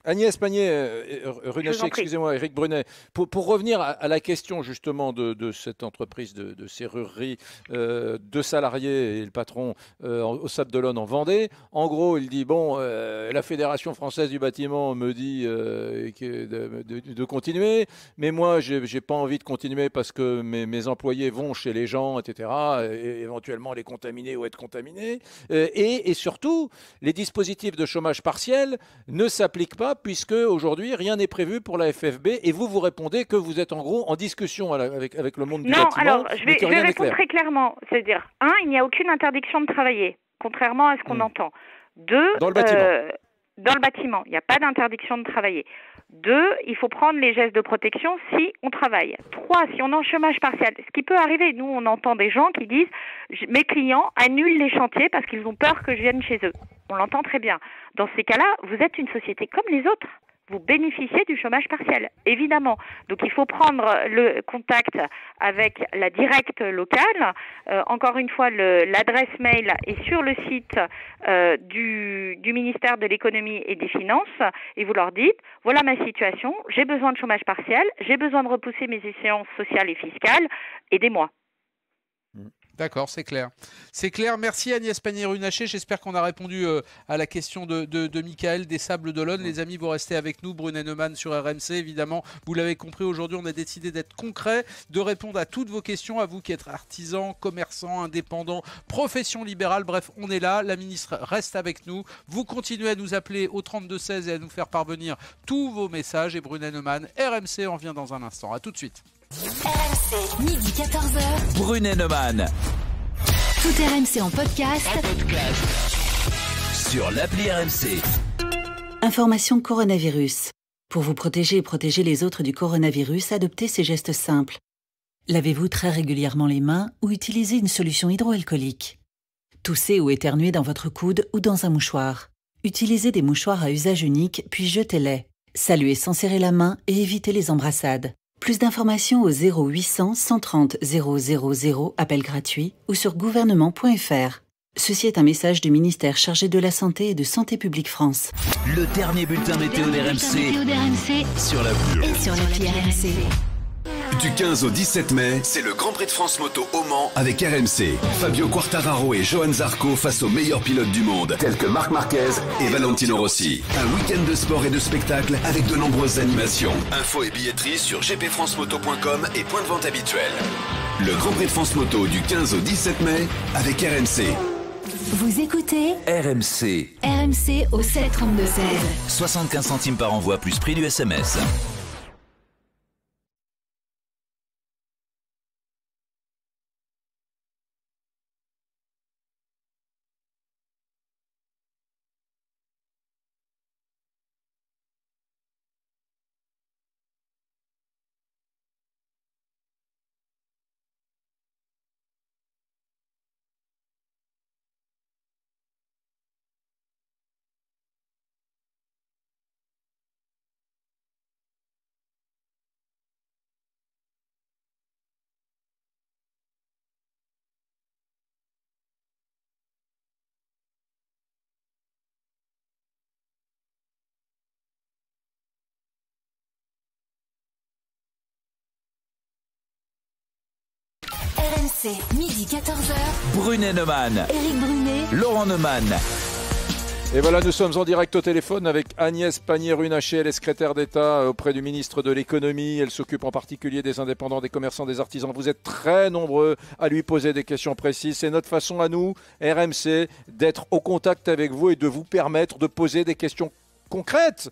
Agnès Pannier-Runacher, excusez-moi, Éric Brunet, pour revenir à la question justement de cette entreprise de serrurerie, 2 salariés et le patron au Sable d'Olonne en Vendée, en gros, il dit, bon, la Fédération française du bâtiment me dit de continuer, mais moi, j'ai pas envie de continuer parce que mes employés vont chez les gens, etc., et éventuellement les contaminer ou être contaminés, et surtout, les dispositifs de chômage partiel ne s'appliquent pas puisque aujourd'hui rien n'est prévu pour la FFB et vous répondez que vous êtes en gros en discussion avec le monde du bâtiment. Non, alors je vais répondre très clairement. C'est-à-dire, 1, il n'y a aucune interdiction de travailler, contrairement à ce qu'on entend. 2, dans le bâtiment. Dans le bâtiment, il n'y a pas d'interdiction de travailler. 2, il faut prendre les gestes de protection si on travaille. 3, si on est en chômage partiel. Ce qui peut arriver, nous on entend des gens qui disent « mes clients annulent les chantiers parce qu'ils ont peur que je vienne chez eux ». On l'entend très bien. Dans ces cas-là, vous êtes une société comme les autres. Vous bénéficiez du chômage partiel, évidemment. Donc il faut prendre le contact avec la directe locale. Encore une fois, l'adresse mail est sur le site du ministère de l'économie et des finances et vous leur dites, voilà ma situation, j'ai besoin de chômage partiel, j'ai besoin de repousser mes échéances sociales et fiscales, aidez-moi. D'accord, c'est clair. C'est clair. Merci Agnès Pannier-Runacher. J'espère qu'on a répondu à la question de Michael des Sables d'Olonne. Les amis, vous restez avec nous. Brunet Neumann sur RMC. Évidemment, vous l'avez compris, aujourd'hui, on a décidé d'être concret, de répondre à toutes vos questions, à vous qui êtes artisans, commerçants, indépendants, profession libérale. Bref, on est là. La ministre reste avec nous. Vous continuez à nous appeler au 3216 et à nous faire parvenir tous vos messages. Et Brunet Neumann, RMC, on revient dans un instant. À tout de suite. RMC, midi 14h. Brunet Neumann. Tout RMC en podcast. Sur l'appli RMC. Information coronavirus. Pour vous protéger et protéger les autres du coronavirus, adoptez ces gestes simples. Lavez-vous très régulièrement les mains ou utilisez une solution hydroalcoolique. Toussez ou éternuez dans votre coude ou dans un mouchoir. Utilisez des mouchoirs à usage unique puis jetez-les. Saluez sans serrer la main et évitez les embrassades. Plus d'informations au 0800 130 000, appel gratuit, ou sur gouvernement.fr. Ceci est un message du ministère chargé de la Santé et de Santé publique France. Le dernier bulletin météo d'RMC sur l'appli et sur l'appli RMC. Du 15 au 17 mai, c'est le Grand Prix de France Moto au Mans avec RMC. Fabio Quartararo et Johan Zarco face aux meilleurs pilotes du monde, tels que Marc Marquez et Valentino Rossi. Un week-end de sport et de spectacle avec de nombreuses animations. Infos et billetterie sur gpfrancemoto.com et points de vente habituels. Le Grand Prix de France Moto du 15 au 17 mai avec RMC. Vous écoutez RMC. RMC au 732-16. 75 centimes par envoi plus prix du SMS. RMC, midi 14h. Brunet Neumann. Éric Brunet. Laurent Neumann. Et voilà, nous sommes en direct au téléphone avec Agnès Pannier-Runacher, elle est secrétaire d'État auprès du ministre de l'Économie. Elle s'occupe en particulier des indépendants, des commerçants, des artisans. Vous êtes très nombreux à lui poser des questions précises. C'est notre façon à nous, RMC, d'être au contact avec vous et de vous permettre de poser des questions concrètes,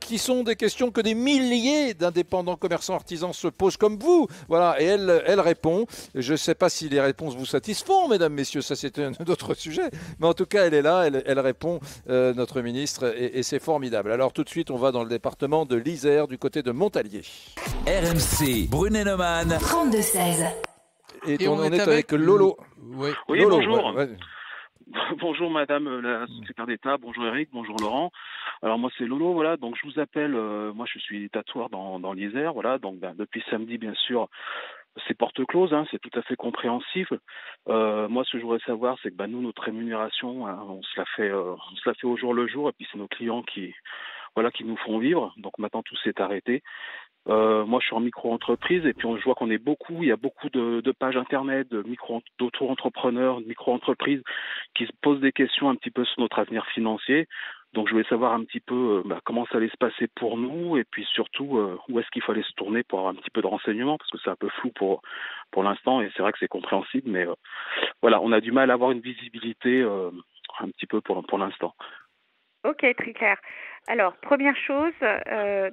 qui sont des questions que des milliers d'indépendants, commerçants, artisans se posent comme vous. Voilà, et elle répond. Je ne sais pas si les réponses vous satisfont, mesdames, messieurs, ça c'est un autre sujet. Mais en tout cas, elle est là, elle répond, notre ministre, et c'est formidable. Alors tout de suite, on va dans le département de l'Isère, du côté de Montalier. RMC, Brunet Neumann. 32-16. Et on est avec Lolo. Oui, Lolo, bonjour. ouais. Bonjour Madame la secrétaire d'État, bonjour Eric, bonjour Laurent. Alors moi c'est Lolo, voilà, donc je vous appelle, moi je suis tatoueur dans l'Isère, voilà, donc depuis samedi bien sûr c'est porte close, hein, c'est tout à fait compréhensif. Moi ce que je voudrais savoir c'est que nous notre rémunération, hein, on se la fait au jour le jour et puis c'est nos clients qui voilà, qui nous font vivre. Donc maintenant tout s'est arrêté. Moi, je suis en micro-entreprise et puis je vois qu'on est beaucoup. Il y a beaucoup de pages internet, d'auto-entrepreneurs, de micro-entreprises qui se posent des questions un petit peu sur notre avenir financier. Donc, je voulais savoir un petit peu comment ça allait se passer pour nous et puis surtout où est-ce qu'il fallait se tourner pour avoir un petit peu de renseignements parce que c'est un peu flou pour l'instant et c'est vrai que c'est compréhensible, mais voilà, on a du mal à avoir une visibilité un petit peu pour l'instant. Ok, très clair. Alors, première chose,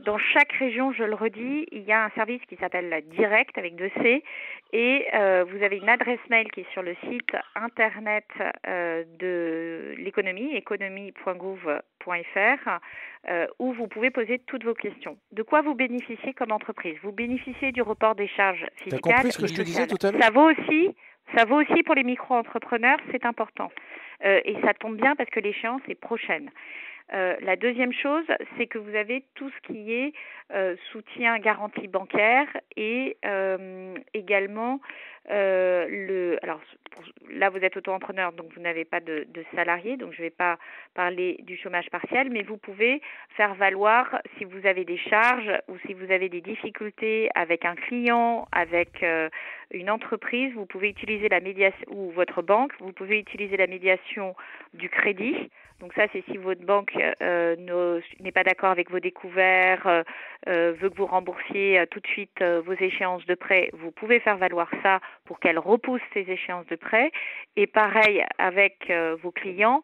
dans chaque région, je le redis, il y a un service qui s'appelle la Direct avec 2 C et vous avez une adresse mail qui est sur le site internet de l'économie, économie.gouv.fr, où vous pouvez poser toutes vos questions. De quoi vous bénéficiez comme entreprise? Vous bénéficiez du report des charges fiscales. T'as compris ce que je te disais tout à l'heure? Ça vaut aussi pour les micro-entrepreneurs, c'est important. Et ça tombe bien parce que l'échéance est prochaine. La deuxième chose, c'est que vous avez tout ce qui est soutien garantie bancaire et également alors là vous êtes auto-entrepreneur donc vous n'avez pas de salarié, donc je ne vais pas parler du chômage partiel, mais vous pouvez faire valoir si vous avez des charges ou si vous avez des difficultés avec un client, avec une entreprise, vous pouvez utiliser la médiation ou votre banque, vous pouvez utiliser la médiation du crédit. Donc ça, c'est si votre banque n'est pas d'accord avec vos découverts, veut que vous remboursiez tout de suite vos échéances de prêt, vous pouvez faire valoir ça pour qu'elle repousse ces échéances de prêt. Et pareil avec vos clients,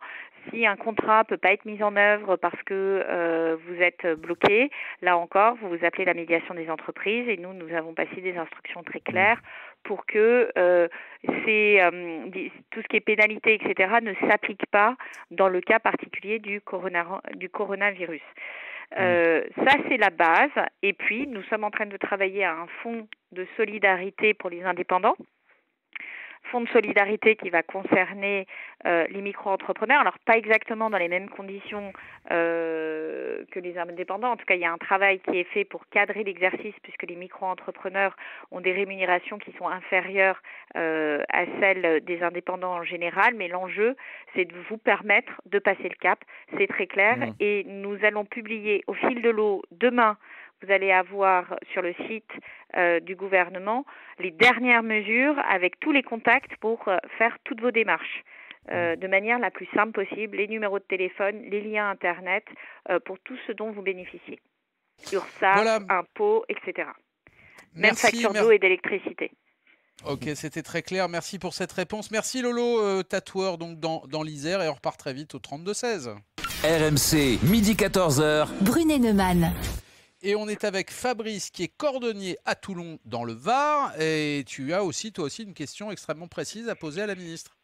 si un contrat peut pas être mis en œuvre parce que vous êtes bloqué, là encore, vous vous appelez la médiation des entreprises et nous avons passé des instructions très claires pour que tout ce qui est pénalité, etc., ne s'applique pas dans le cas particulier du coronavirus. Ça, c'est la base. Et puis, nous sommes en train de travailler à un fonds de solidarité pour les indépendants. Fonds de solidarité qui va concerner les micro-entrepreneurs. Alors, pas exactement dans les mêmes conditions que les indépendants. En tout cas, il y a un travail qui est fait pour cadrer l'exercice puisque les micro-entrepreneurs ont des rémunérations qui sont inférieures à celles des indépendants en général. Mais l'enjeu, c'est de vous permettre de passer le cap. C'est très clair. Et nous allons publier au fil de l'eau demain. Vous allez avoir sur le site du gouvernement les dernières mesures avec tous les contacts pour faire toutes vos démarches de manière la plus simple possible, les numéros de téléphone, les liens Internet, pour tout ce dont vous bénéficiez. URSSAF, impôts, etc. Même facture d'eau et d'électricité. Ok, c'était très clair. Merci pour cette réponse. Merci Lolo, tatoueur donc dans l'Isère et on repart très vite au 32-16. RMC, midi 14h. Brunet Neumann. Et on est avec Fabrice qui est cordonnier à Toulon dans le Var. Et tu as aussi, toi aussi, une question extrêmement précise à poser à la ministre.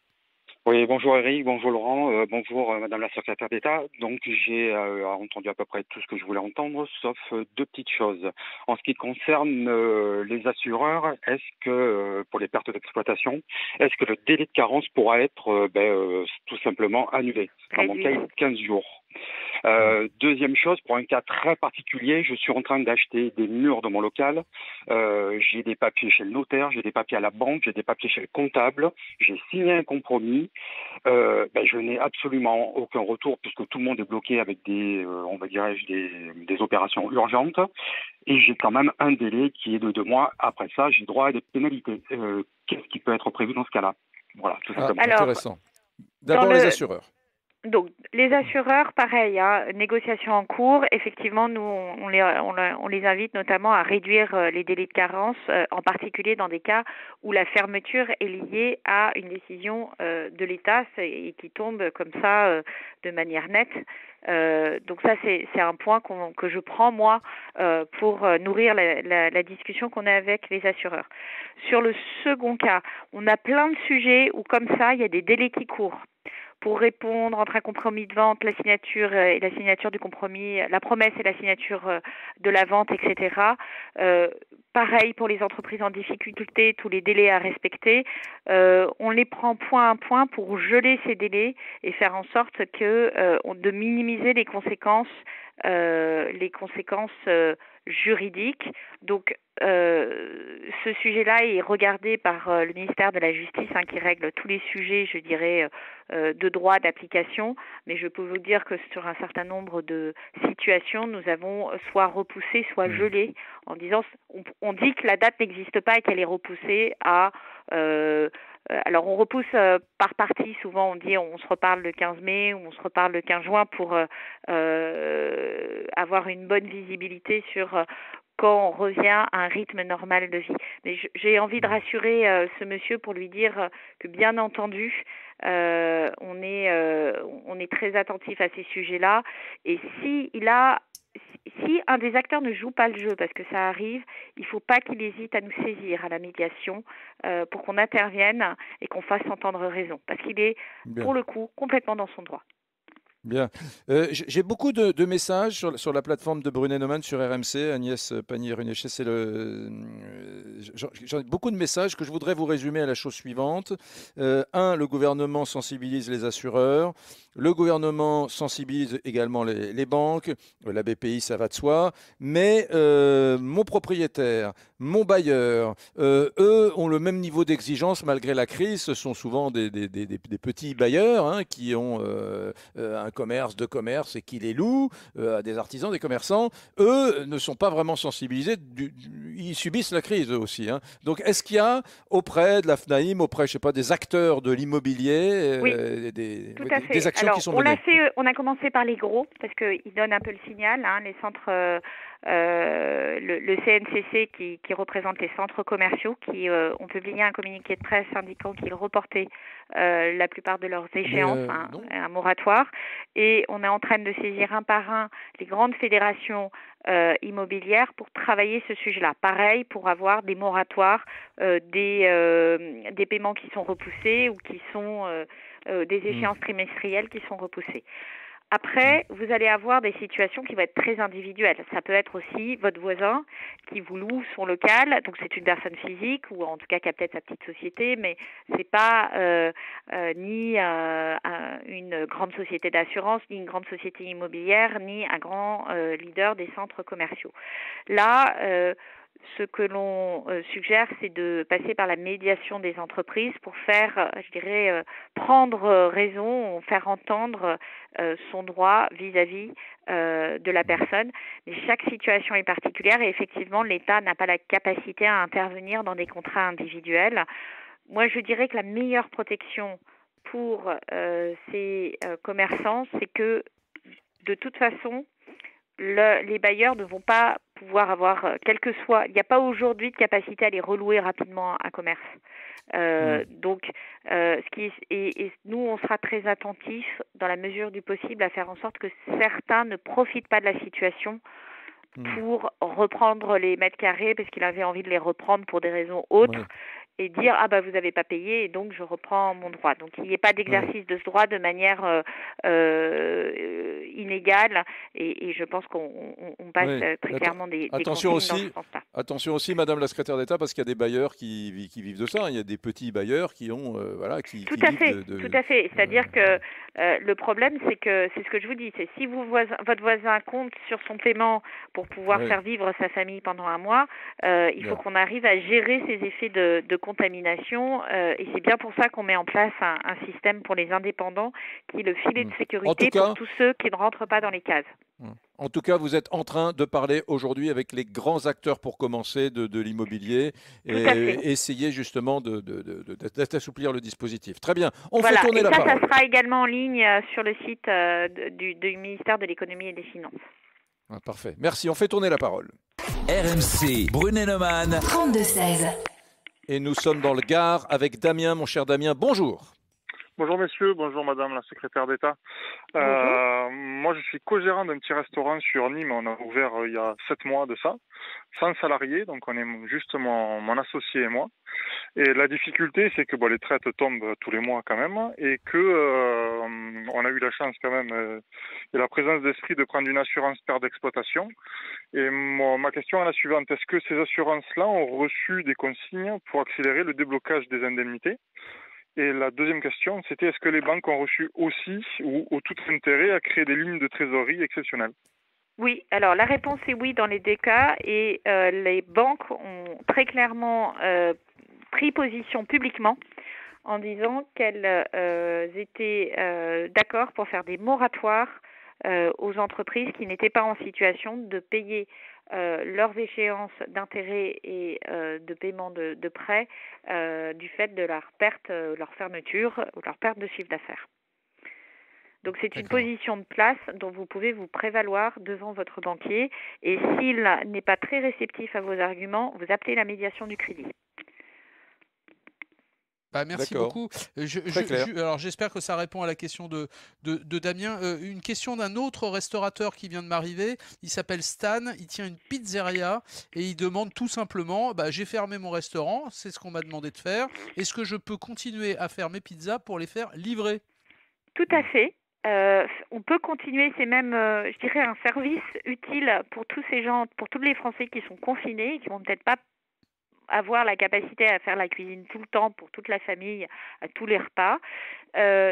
Oui, bonjour Eric, bonjour Laurent, bonjour Madame la secrétaire d'État. Donc j'ai entendu à peu près tout ce que je voulais entendre, sauf 2 petites choses. En ce qui concerne les assureurs, est-ce que pour les pertes d'exploitation, est-ce que le délai de carence pourra être tout simplement annulé? Dans mon cas, il est 15 jours. Deuxième chose, pour un cas très particulier, je suis en train d'acheter des murs dans mon local. J'ai des papiers chez le notaire, j'ai des papiers à la banque, j'ai des papiers chez le comptable. J'ai signé un compromis. Je n'ai absolument aucun retour puisque tout le monde est bloqué avec des opérations urgentes. Et j'ai quand même un délai qui est de 2 mois. Après ça, j'ai droit à des pénalités. Qu'est-ce qui peut être prévu dans ce cas-là? Voilà, tout simplement. Intéressant. D'abord les assureurs. Donc, les assureurs, pareil, négociation en cours. Effectivement, nous, on les invite notamment à réduire les délais de carence, en particulier dans des cas où la fermeture est liée à une décision de l'État et qui tombe comme ça de manière nette. Donc ça, c'est un point que je prends, moi, pour nourrir la discussion qu'on a avec les assureurs. Sur le second cas, on a plein de sujets où, comme ça, il y a des délais qui courent. Pour répondre entre un compromis de vente, la signature et la signature du compromis, la promesse et la signature de la vente, etc. Pareil pour les entreprises en difficulté, tous les délais à respecter. On les prend point à point pour geler ces délais et faire en sorte de minimiser les conséquences juridiques. Donc, ce sujet-là est regardé par le ministère de la Justice, qui règle tous les sujets, je dirais, de droit d'application. Mais je peux vous dire que sur un certain nombre de situations, nous avons soit repoussé, soit gelé, en disant, on dit que la date n'existe pas et qu'elle est repoussée à... alors on repousse par partie, souvent on dit on se reparle le 15 mai ou on se reparle le 15 juin pour avoir une bonne visibilité sur quand on revient à un rythme normal de vie. Mais j'ai envie de rassurer ce monsieur pour lui dire que bien entendu, on est très attentif à ces sujets-là, et si un des acteurs ne joue pas le jeu, parce que ça arrive, il ne faut pas qu'il hésite à nous saisir à la médiation pour qu'on intervienne et qu'on fasse entendre raison, parce qu'il est, pour le coup, complètement dans son droit. Bien. J'ai beaucoup de messages sur la plateforme de Brunet-Neumann sur RMC. Agnès Pannier-Runacher, j'en ai beaucoup de messages que je voudrais vous résumer à la chose suivante. Le gouvernement sensibilise les assureurs. Le gouvernement sensibilise également les banques. La BPI, ça va de soi. Mais mon propriétaire, mon bailleur, eux ont le même niveau d'exigence malgré la crise. Ce sont souvent des petits bailleurs qui ont un commerce, deux commerces et qui les louent à des artisans, des commerçants. Eux ne sont pas vraiment sensibilisés. Ils subissent la crise eux aussi. Donc, est-ce qu'il y a auprès de la FNAIM, auprès, je sais pas, des acteurs de l'immobilier, des actions qui sont menées? On a commencé par les gros, parce qu'ils donnent un peu le signal, les centres, le CNCC qui représente les centres commerciaux, qui ont publié un communiqué de presse indiquant qu'ils reportaient la plupart de leurs échéances, un moratoire. Et on est en train de saisir un par un les grandes fédérations immobilières pour travailler ce sujet-là. Pareil, pour avoir des moratoires, des paiements qui sont repoussés ou qui sont des échéances trimestrielles qui sont repoussées. Après, vous allez avoir des situations qui vont être très individuelles. Ça peut être aussi votre voisin qui vous loue son local, donc c'est une personne physique ou en tout cas qui a peut-être sa petite société, mais c'est pas ni une grande société d'assurance, ni une grande société immobilière, ni un grand leader des centres commerciaux. Là, ce que l'on suggère, c'est de passer par la médiation des entreprises pour faire, prendre raison, faire entendre son droit vis-à-vis de la personne. Mais chaque situation est particulière et effectivement, l'État n'a pas la capacité à intervenir dans des contrats individuels. Moi, je dirais que la meilleure protection pour ces commerçants, c'est que de toute façon, les bailleurs ne vont pas pouvoir avoir, quel que soit, il n'y a pas aujourd'hui de capacité à les relouer rapidement un commerce. Donc, nous, on sera très attentifs dans la mesure du possible à faire en sorte que certains ne profitent pas de la situation pour reprendre les mètres carrés parce qu'il avait envie de les reprendre pour des raisons autres. Et dire vous n'avez pas payé et donc je reprends mon droit. Donc il n'y ait pas d'exercice de ce droit de manière inégale et je pense qu'on passe très clairement des consignes dans ce sens-là. Attention aussi, Madame la Secrétaire d'État, parce qu'il y a des bailleurs qui vivent de ça. Il y a des petits bailleurs qui ont tout à fait. C'est-à-dire que le problème, c'est ce que je vous dis, c'est si votre voisin compte sur son paiement pour pouvoir faire vivre sa famille pendant un mois, il faut qu'on arrive à gérer ces effets de contamination et c'est bien pour ça qu'on met en place un système pour les indépendants qui est le filet de sécurité pour tous ceux qui ne rentrent pas dans les cases. En tout cas, vous êtes en train de parler aujourd'hui avec les grands acteurs pour commencer de l'immobilier et essayer justement d'assouplir le dispositif. Très bien, on fait tourner la parole. Ça sera également en ligne sur le site du ministère de l'économie et des finances. Parfait, merci, on fait tourner la parole. RMC Brunet-Neumann 32-16. Et nous sommes dans le Gard avec Damien, mon cher Damien, bonjour. Bonjour messieurs, bonjour madame la secrétaire d'État. Moi je suis co-gérant d'un petit restaurant sur Nîmes, on a ouvert il y a 7 mois de ça, 100 salariés, donc on est juste mon associé et moi. Et la difficulté c'est que les traites tombent tous les mois quand même et que on a eu la chance quand même et la présence d'esprit de prendre une assurance perte d'exploitation. Et ma question est la suivante, est-ce que ces assurances-là ont reçu des consignes pour accélérer le déblocage des indemnités ? Et la deuxième question, c'était est-ce que les banques ont reçu aussi ou tout intérêt à créer des lignes de trésorerie exceptionnelles ? Oui, alors la réponse est oui dans les deux cas et les banques ont très clairement pris position publiquement en disant qu'elles étaient d'accord pour faire des moratoires aux entreprises qui n'étaient pas en situation de payer leurs échéances d'intérêt et de paiement de prêts du fait de leur perte, leur fermeture ou leur perte de chiffre d'affaires. Donc c'est une position de place dont vous pouvez vous prévaloir devant votre banquier et s'il n'est pas très réceptif à vos arguments, vous appelez la médiation du crédit. Merci beaucoup. Alors j'espère que ça répond à la question de Damien. Une question d'un autre restaurateur qui vient de m'arriver. Il s'appelle Stan, il tient une pizzeria et il demande tout simplement, j'ai fermé mon restaurant, c'est ce qu'on m'a demandé de faire. Est-ce que je peux continuer à faire mes pizzas pour les faire livrer? Tout à fait. On peut continuer, c'est même, je dirais, un service utile pour tous ces gens, pour tous les Français qui sont confinés et qui vont peut-être pas avoir la capacité à faire la cuisine tout le temps pour toute la famille, à tous les repas.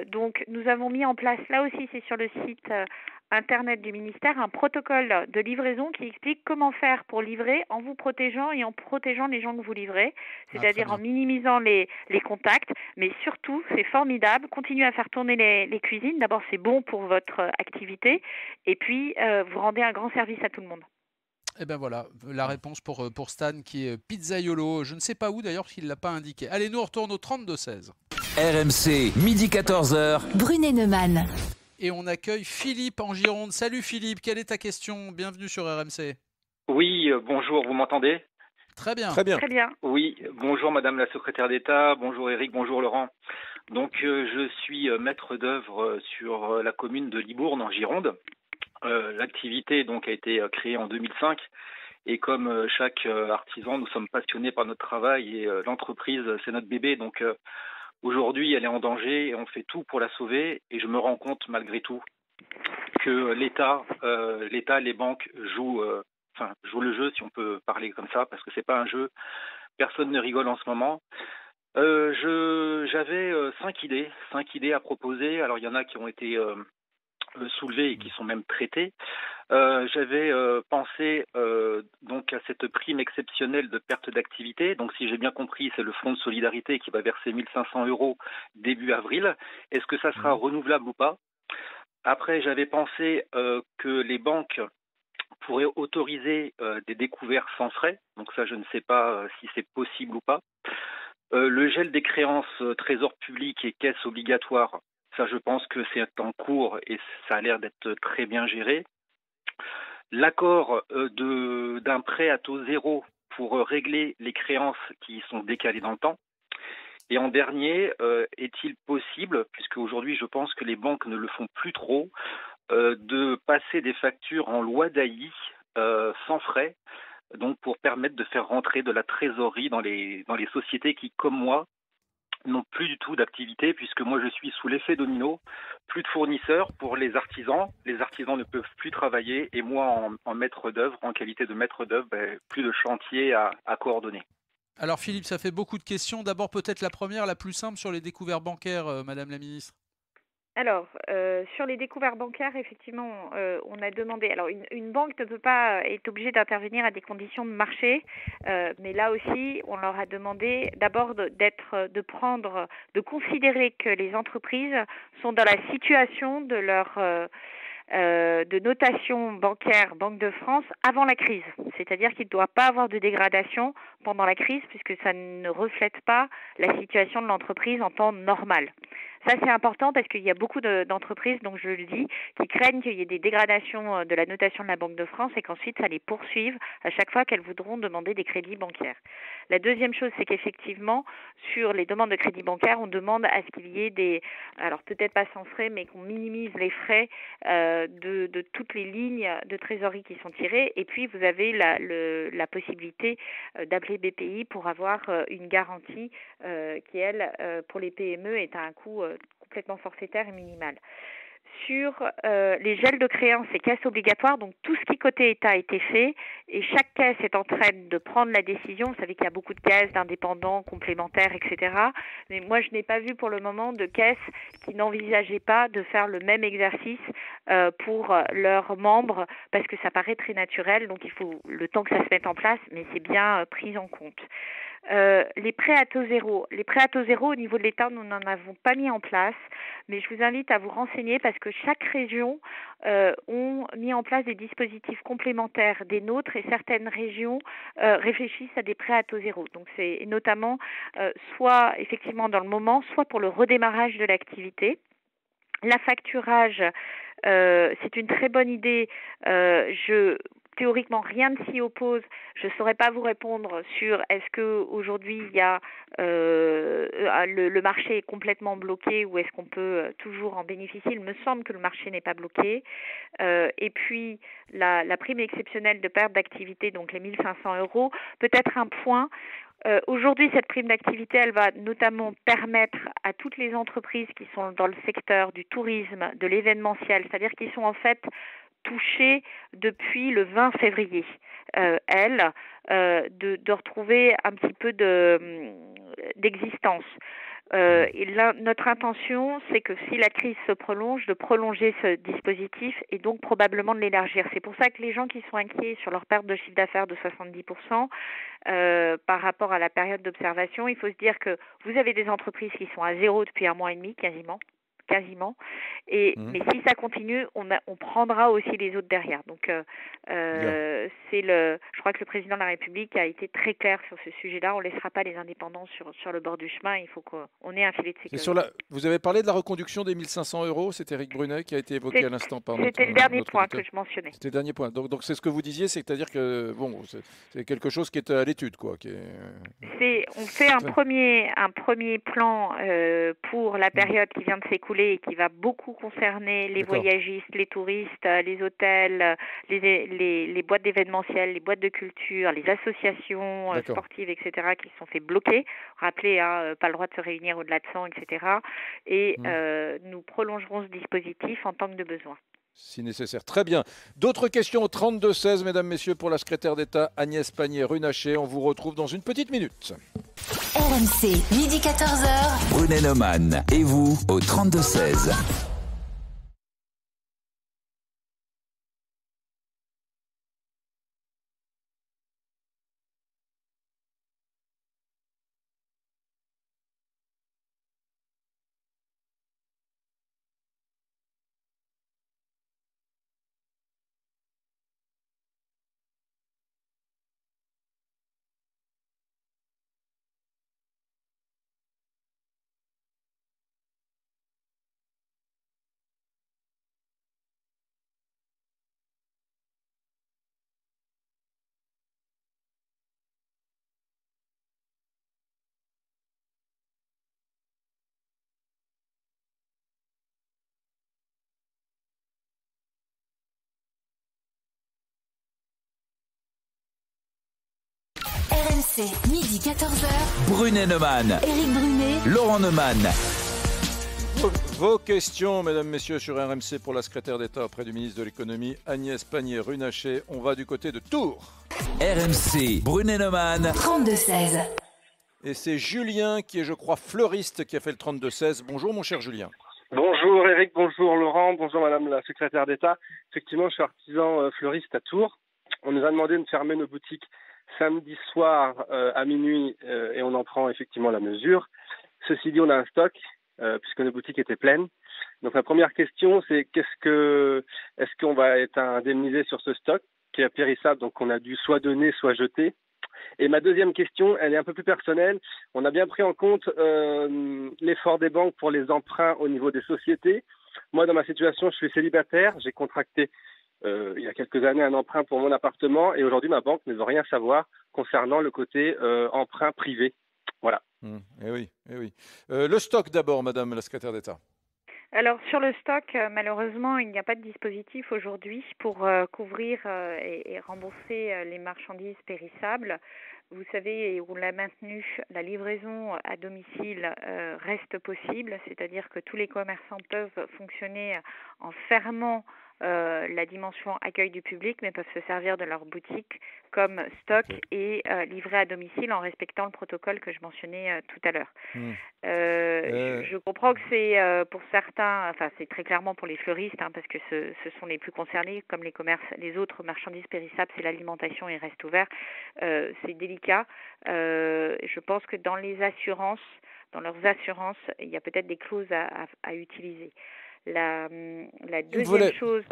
Donc, nous avons mis en place, là aussi, c'est sur le site internet du ministère, un protocole de livraison qui explique comment faire pour livrer en vous protégeant et en protégeant les gens que vous livrez, c'est-à-dire en minimisant les contacts, mais surtout, c'est formidable, continuez à faire tourner les cuisines. D'abord, c'est bon pour votre activité et puis, vous rendez un grand service à tout le monde. Eh bien voilà, la réponse pour Stan qui est Pizzaiolo. Je ne sais pas où d'ailleurs parce qu'il ne l'a pas indiqué. Allez, nous on retourne au 32-16. RMC, midi 14h. Brunet Neumann. Et on accueille Philippe en Gironde. Salut Philippe, quelle est ta question? Bienvenue sur RMC. Oui, bonjour, vous m'entendez? Très bien. Très bien. Oui, bonjour Madame la Secrétaire d'État, bonjour Eric, bonjour Laurent. Donc je suis maître d'œuvre sur la commune de Libourne en Gironde. L'activité donc a été créée en 2005 et comme chaque artisan, nous sommes passionnés par notre travail et l'entreprise c'est notre bébé. Donc aujourd'hui, elle est en danger et on fait tout pour la sauver. Et je me rends compte malgré tout que l'État, les banques jouent le jeu, si on peut parler comme ça, parce que c'est pas un jeu. Personne ne rigole en ce moment. J'avais 5 idées à proposer. Alors il y en a qui ont été soulevés et qui sont même traités. J'avais pensé donc à cette prime exceptionnelle de perte d'activité. Donc si j'ai bien compris, c'est le Fonds de solidarité qui va verser 1 500 € début avril. Est-ce que ça sera renouvelable ou pas? Après, j'avais pensé que les banques pourraient autoriser des découverts sans frais. Donc ça, je ne sais pas si c'est possible ou pas. Le gel des créances trésor public et caisse obligatoire. Ça, je pense que c'est en cours et ça a l'air d'être très bien géré. L'accord d'un prêt à taux zéro pour régler les créances qui sont décalées dans le temps. Et en dernier, est-il possible, puisque aujourd'hui je pense que les banques ne le font plus trop, de passer des factures en loi d'AI sans frais, donc pour permettre de faire rentrer de la trésorerie dans les sociétés qui, comme moi, n'ont plus du tout d'activité, puisque moi je suis sous l'effet domino, plus de fournisseurs pour les artisans ne peuvent plus travailler et moi en maître d'œuvre, en qualité de maître d'œuvre, plus de chantier à coordonner. Alors Philippe, ça fait beaucoup de questions. D'abord peut-être la première, la plus simple sur les découverts bancaires, Madame la Ministre. Alors, sur les découverts bancaires, effectivement, on a demandé. Alors, une banque ne peut pas être obligée d'intervenir à des conditions de marché, mais là aussi, on leur a demandé d'abord de considérer que les entreprises sont dans la situation de leur de notation bancaire Banque de France avant la crise. C'est-à-dire qu'il ne doit pas avoir de dégradation pendant la crise puisque ça ne reflète pas la situation de l'entreprise en temps normal. Ça, c'est important parce qu'il y a beaucoup d'entreprises, donc je le dis, qui craignent qu'il y ait des dégradations de la notation de la Banque de France et qu'ensuite ça les poursuive à chaque fois qu'elles voudront demander des crédits bancaires. La deuxième chose, c'est qu'effectivement, sur les demandes de crédit bancaire, on demande à ce qu'il y ait alors peut-être pas sans frais, mais qu'on minimise les frais de toutes les lignes de trésorerie qui sont tirées. Et puis, vous avez la possibilité d'appeler BPI pour avoir une garantie qui, elle, pour les PME, est à un coût complètement forfaitaire et minimal. sur les gels de créances et caisses obligatoires. Donc tout ce qui côté État a été fait et chaque caisse est en train de prendre la décision. Vous savez qu'il y a beaucoup de caisses d'indépendants, complémentaires, etc. Mais moi, je n'ai pas vu pour le moment de caisses qui n'envisageaient pas de faire le même exercice pour leurs membres parce que ça paraît très naturel. Donc il faut le temps que ça se mette en place, mais c'est bien pris en compte. Les prêts à taux zéro. Les prêts à taux zéro au niveau de l'État, nous n'en avons pas mis en place, mais je vous invite à vous renseigner parce que chaque région ont mis en place des dispositifs complémentaires des nôtres et certaines régions réfléchissent à des prêts à taux zéro. Donc c'est notamment soit effectivement dans le moment, soit pour le redémarrage de l'activité. L'affacturage, c'est une très bonne idée. Théoriquement, rien ne s'y oppose. Je ne saurais pas vous répondre sur est-ce que aujourd'hui il y a le marché est complètement bloqué ou est-ce qu'on peut toujours en bénéficier. Il me semble que le marché n'est pas bloqué. Et puis la prime exceptionnelle de perte d'activité, donc les 1 500 €, peut être un point. Aujourd'hui, cette prime d'activité, elle va notamment permettre à toutes les entreprises qui sont dans le secteur du tourisme, de l'événementiel, c'est-à-dire qui sont en fait touchées depuis le 20 février, de retrouver un petit peu d'existence. Et là, notre intention, c'est que si la crise se prolonge, de prolonger ce dispositif et donc probablement de l'élargir. C'est pour ça que les gens qui sont inquiets sur leur perte de chiffre d'affaires de 70% par rapport à la période d'observation, il faut se dire que vous avez des entreprises qui sont à zéro depuis 1 mois et demi, quasiment. Mais si ça continue, on prendra aussi les autres derrière. Donc, je crois que le président de la République a été très clair sur ce sujet-là. On ne laissera pas les indépendants sur le bord du chemin. Il faut qu'on ait un filet de sécurité. Vous avez parlé de la reconduction des 1 500 €. C'est Éric Brunet qui a été évoqué à l'instant par notre. C'était le dernier point que je mentionnais. C'était le dernier point. Donc c'est ce que vous disiez, c'est-à-dire que c'est quelque chose qui est à l'étude, quoi. On fait un premier plan pour la période qui vient de s'écouler et qui va beaucoup concerner les voyagistes, les touristes, les hôtels, les boîtes d'événementiel, les boîtes de culture, les associations sportives, etc., qui se sont fait bloquer. Rappelez, pas le droit de se réunir au-delà de 100, etc. Et nous prolongerons ce dispositif en tant que de besoin. Si nécessaire. Très bien. D'autres questions au 32-16, mesdames, messieurs, pour la secrétaire d'État Agnès Pannier-Runacher. On vous retrouve dans une petite minute. RMC, midi 14h. Brunet Neumann et vous au 32-16. RMC, midi 14h. Brunet Neumann. Éric Brunet. Laurent Neumann. Vos questions, mesdames, messieurs, sur RMC pour la secrétaire d'État auprès du ministre de l'Économie, Agnès Pannier-Runacher. On va du côté de Tours. RMC, Brunet Neumann. 32-16. Et c'est Julien qui est, je crois, fleuriste, qui a fait le 32-16. Bonjour, mon cher Julien. Bonjour Eric, bonjour Laurent, bonjour Madame la secrétaire d'État. Effectivement, je suis artisan fleuriste à Tours. On nous a demandé de fermer nos boutiques samedi soir à minuit et on en prend effectivement la mesure. Ceci dit, on a un stock puisque nos boutiques étaient pleines. Donc la première question, c'est est-ce qu'on va être indemnisé sur ce stock qui est périssable, donc on a dû soit donner, soit jeter. Et ma deuxième question, elle est un peu plus personnelle. On a bien pris en compte l'effort des banques pour les emprunts au niveau des sociétés. Moi, dans ma situation, je suis célibataire. J'ai contracté il y a quelques années un emprunt pour mon appartement et aujourd'hui, ma banque ne veut rien savoir concernant le côté emprunt privé. Voilà. Eh oui. Le stock d'abord, Madame la secrétaire d'État. Alors sur le stock, malheureusement, il n'y a pas de dispositif aujourd'hui pour couvrir et rembourser les marchandises périssables. vous savez, on l'a maintenu, la livraison à domicile reste possible, c'est-à-dire que tous les commerçants peuvent fonctionner en fermant la dimension accueil du public, mais peuvent se servir de leur boutique comme stock et livrer à domicile en respectant le protocole que je mentionnais tout à l'heure. Je comprends que c'est pour certains, enfin c'est très clairement pour les fleuristes, parce que ce sont les plus concernés, comme les commerces, les autres marchandises périssables, c'est l'alimentation, ils restent ouverts. C'est délicat. Je pense que dans les assurances, dans leurs assurances, il y a peut-être des clauses à utiliser. La deuxième chose...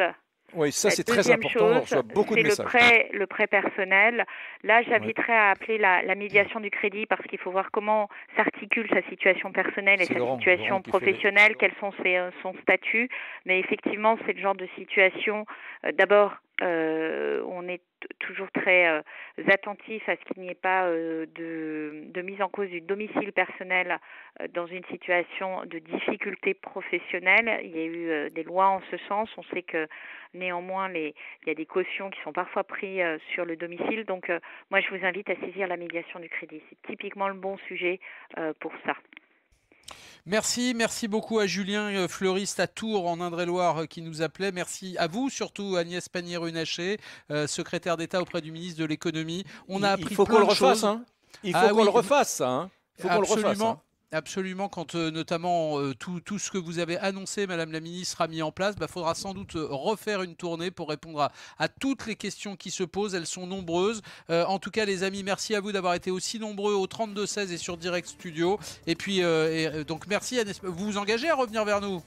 Oui, ça c'est très important, on reçoit beaucoup de messages. Le prêt personnel. Là, j'inviterais à appeler la médiation du crédit parce qu'il faut voir comment s'articule sa situation personnelle et sa situation professionnelle, quels sont son statut. Mais effectivement, c'est le genre de situation, d'abord, on est toujours très attentif à ce qu'il n'y ait pas de mise en cause du domicile personnel dans une situation de difficulté professionnelle. Il y a eu des lois en ce sens. On sait que néanmoins, il y a des cautions qui sont parfois prises sur le domicile. Donc, moi, je vous invite à saisir la médiation du crédit. C'est typiquement le bon sujet pour ça. Merci beaucoup à Julien, fleuriste à Tours en Indre-et-Loire qui nous appelait. Merci à vous surtout Agnès Pannier-Runacher, secrétaire d'État auprès du ministre de l'économie. On a appris plein de choses. Il faut qu'on le refasse, ça. Il faut qu'on le refasse. Absolument, quand notamment tout ce que vous avez annoncé, Madame la Ministre, sera mis en place, faudra sans doute refaire une tournée pour répondre à toutes les questions qui se posent. Elles sont nombreuses. En tout cas, les amis, merci à vous d'avoir été aussi nombreux au 32-16 et sur Direct Studio. Et puis, donc merci Agnès. Vous vous engagez à revenir vers nous ?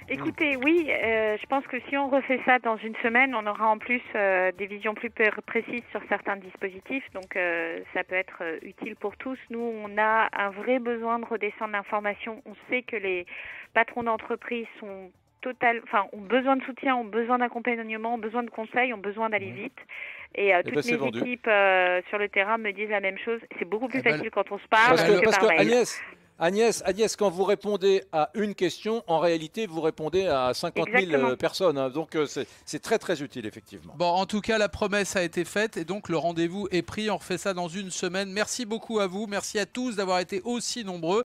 Écoutez, oui, je pense que si on refait ça dans une semaine, on aura en plus des visions plus précises sur certains dispositifs, donc ça peut être utile pour tous. Nous, on a un vrai besoin de redescendre l'information. On sait que les patrons d'entreprise ont besoin de soutien, ont besoin d'accompagnement, ont besoin de conseils, ont besoin d'aller vite. Et toutes les équipes sur le terrain me disent la même chose. C'est beaucoup plus facile quand on se parle que par mail. Agnès, quand vous répondez à une question, en réalité, vous répondez à 50 000 personnes. Donc, c'est très, très utile, effectivement. Bon, en tout cas, la promesse a été faite et donc le rendez-vous est pris. On refait ça dans une semaine. Merci beaucoup à vous. Merci à tous d'avoir été aussi nombreux.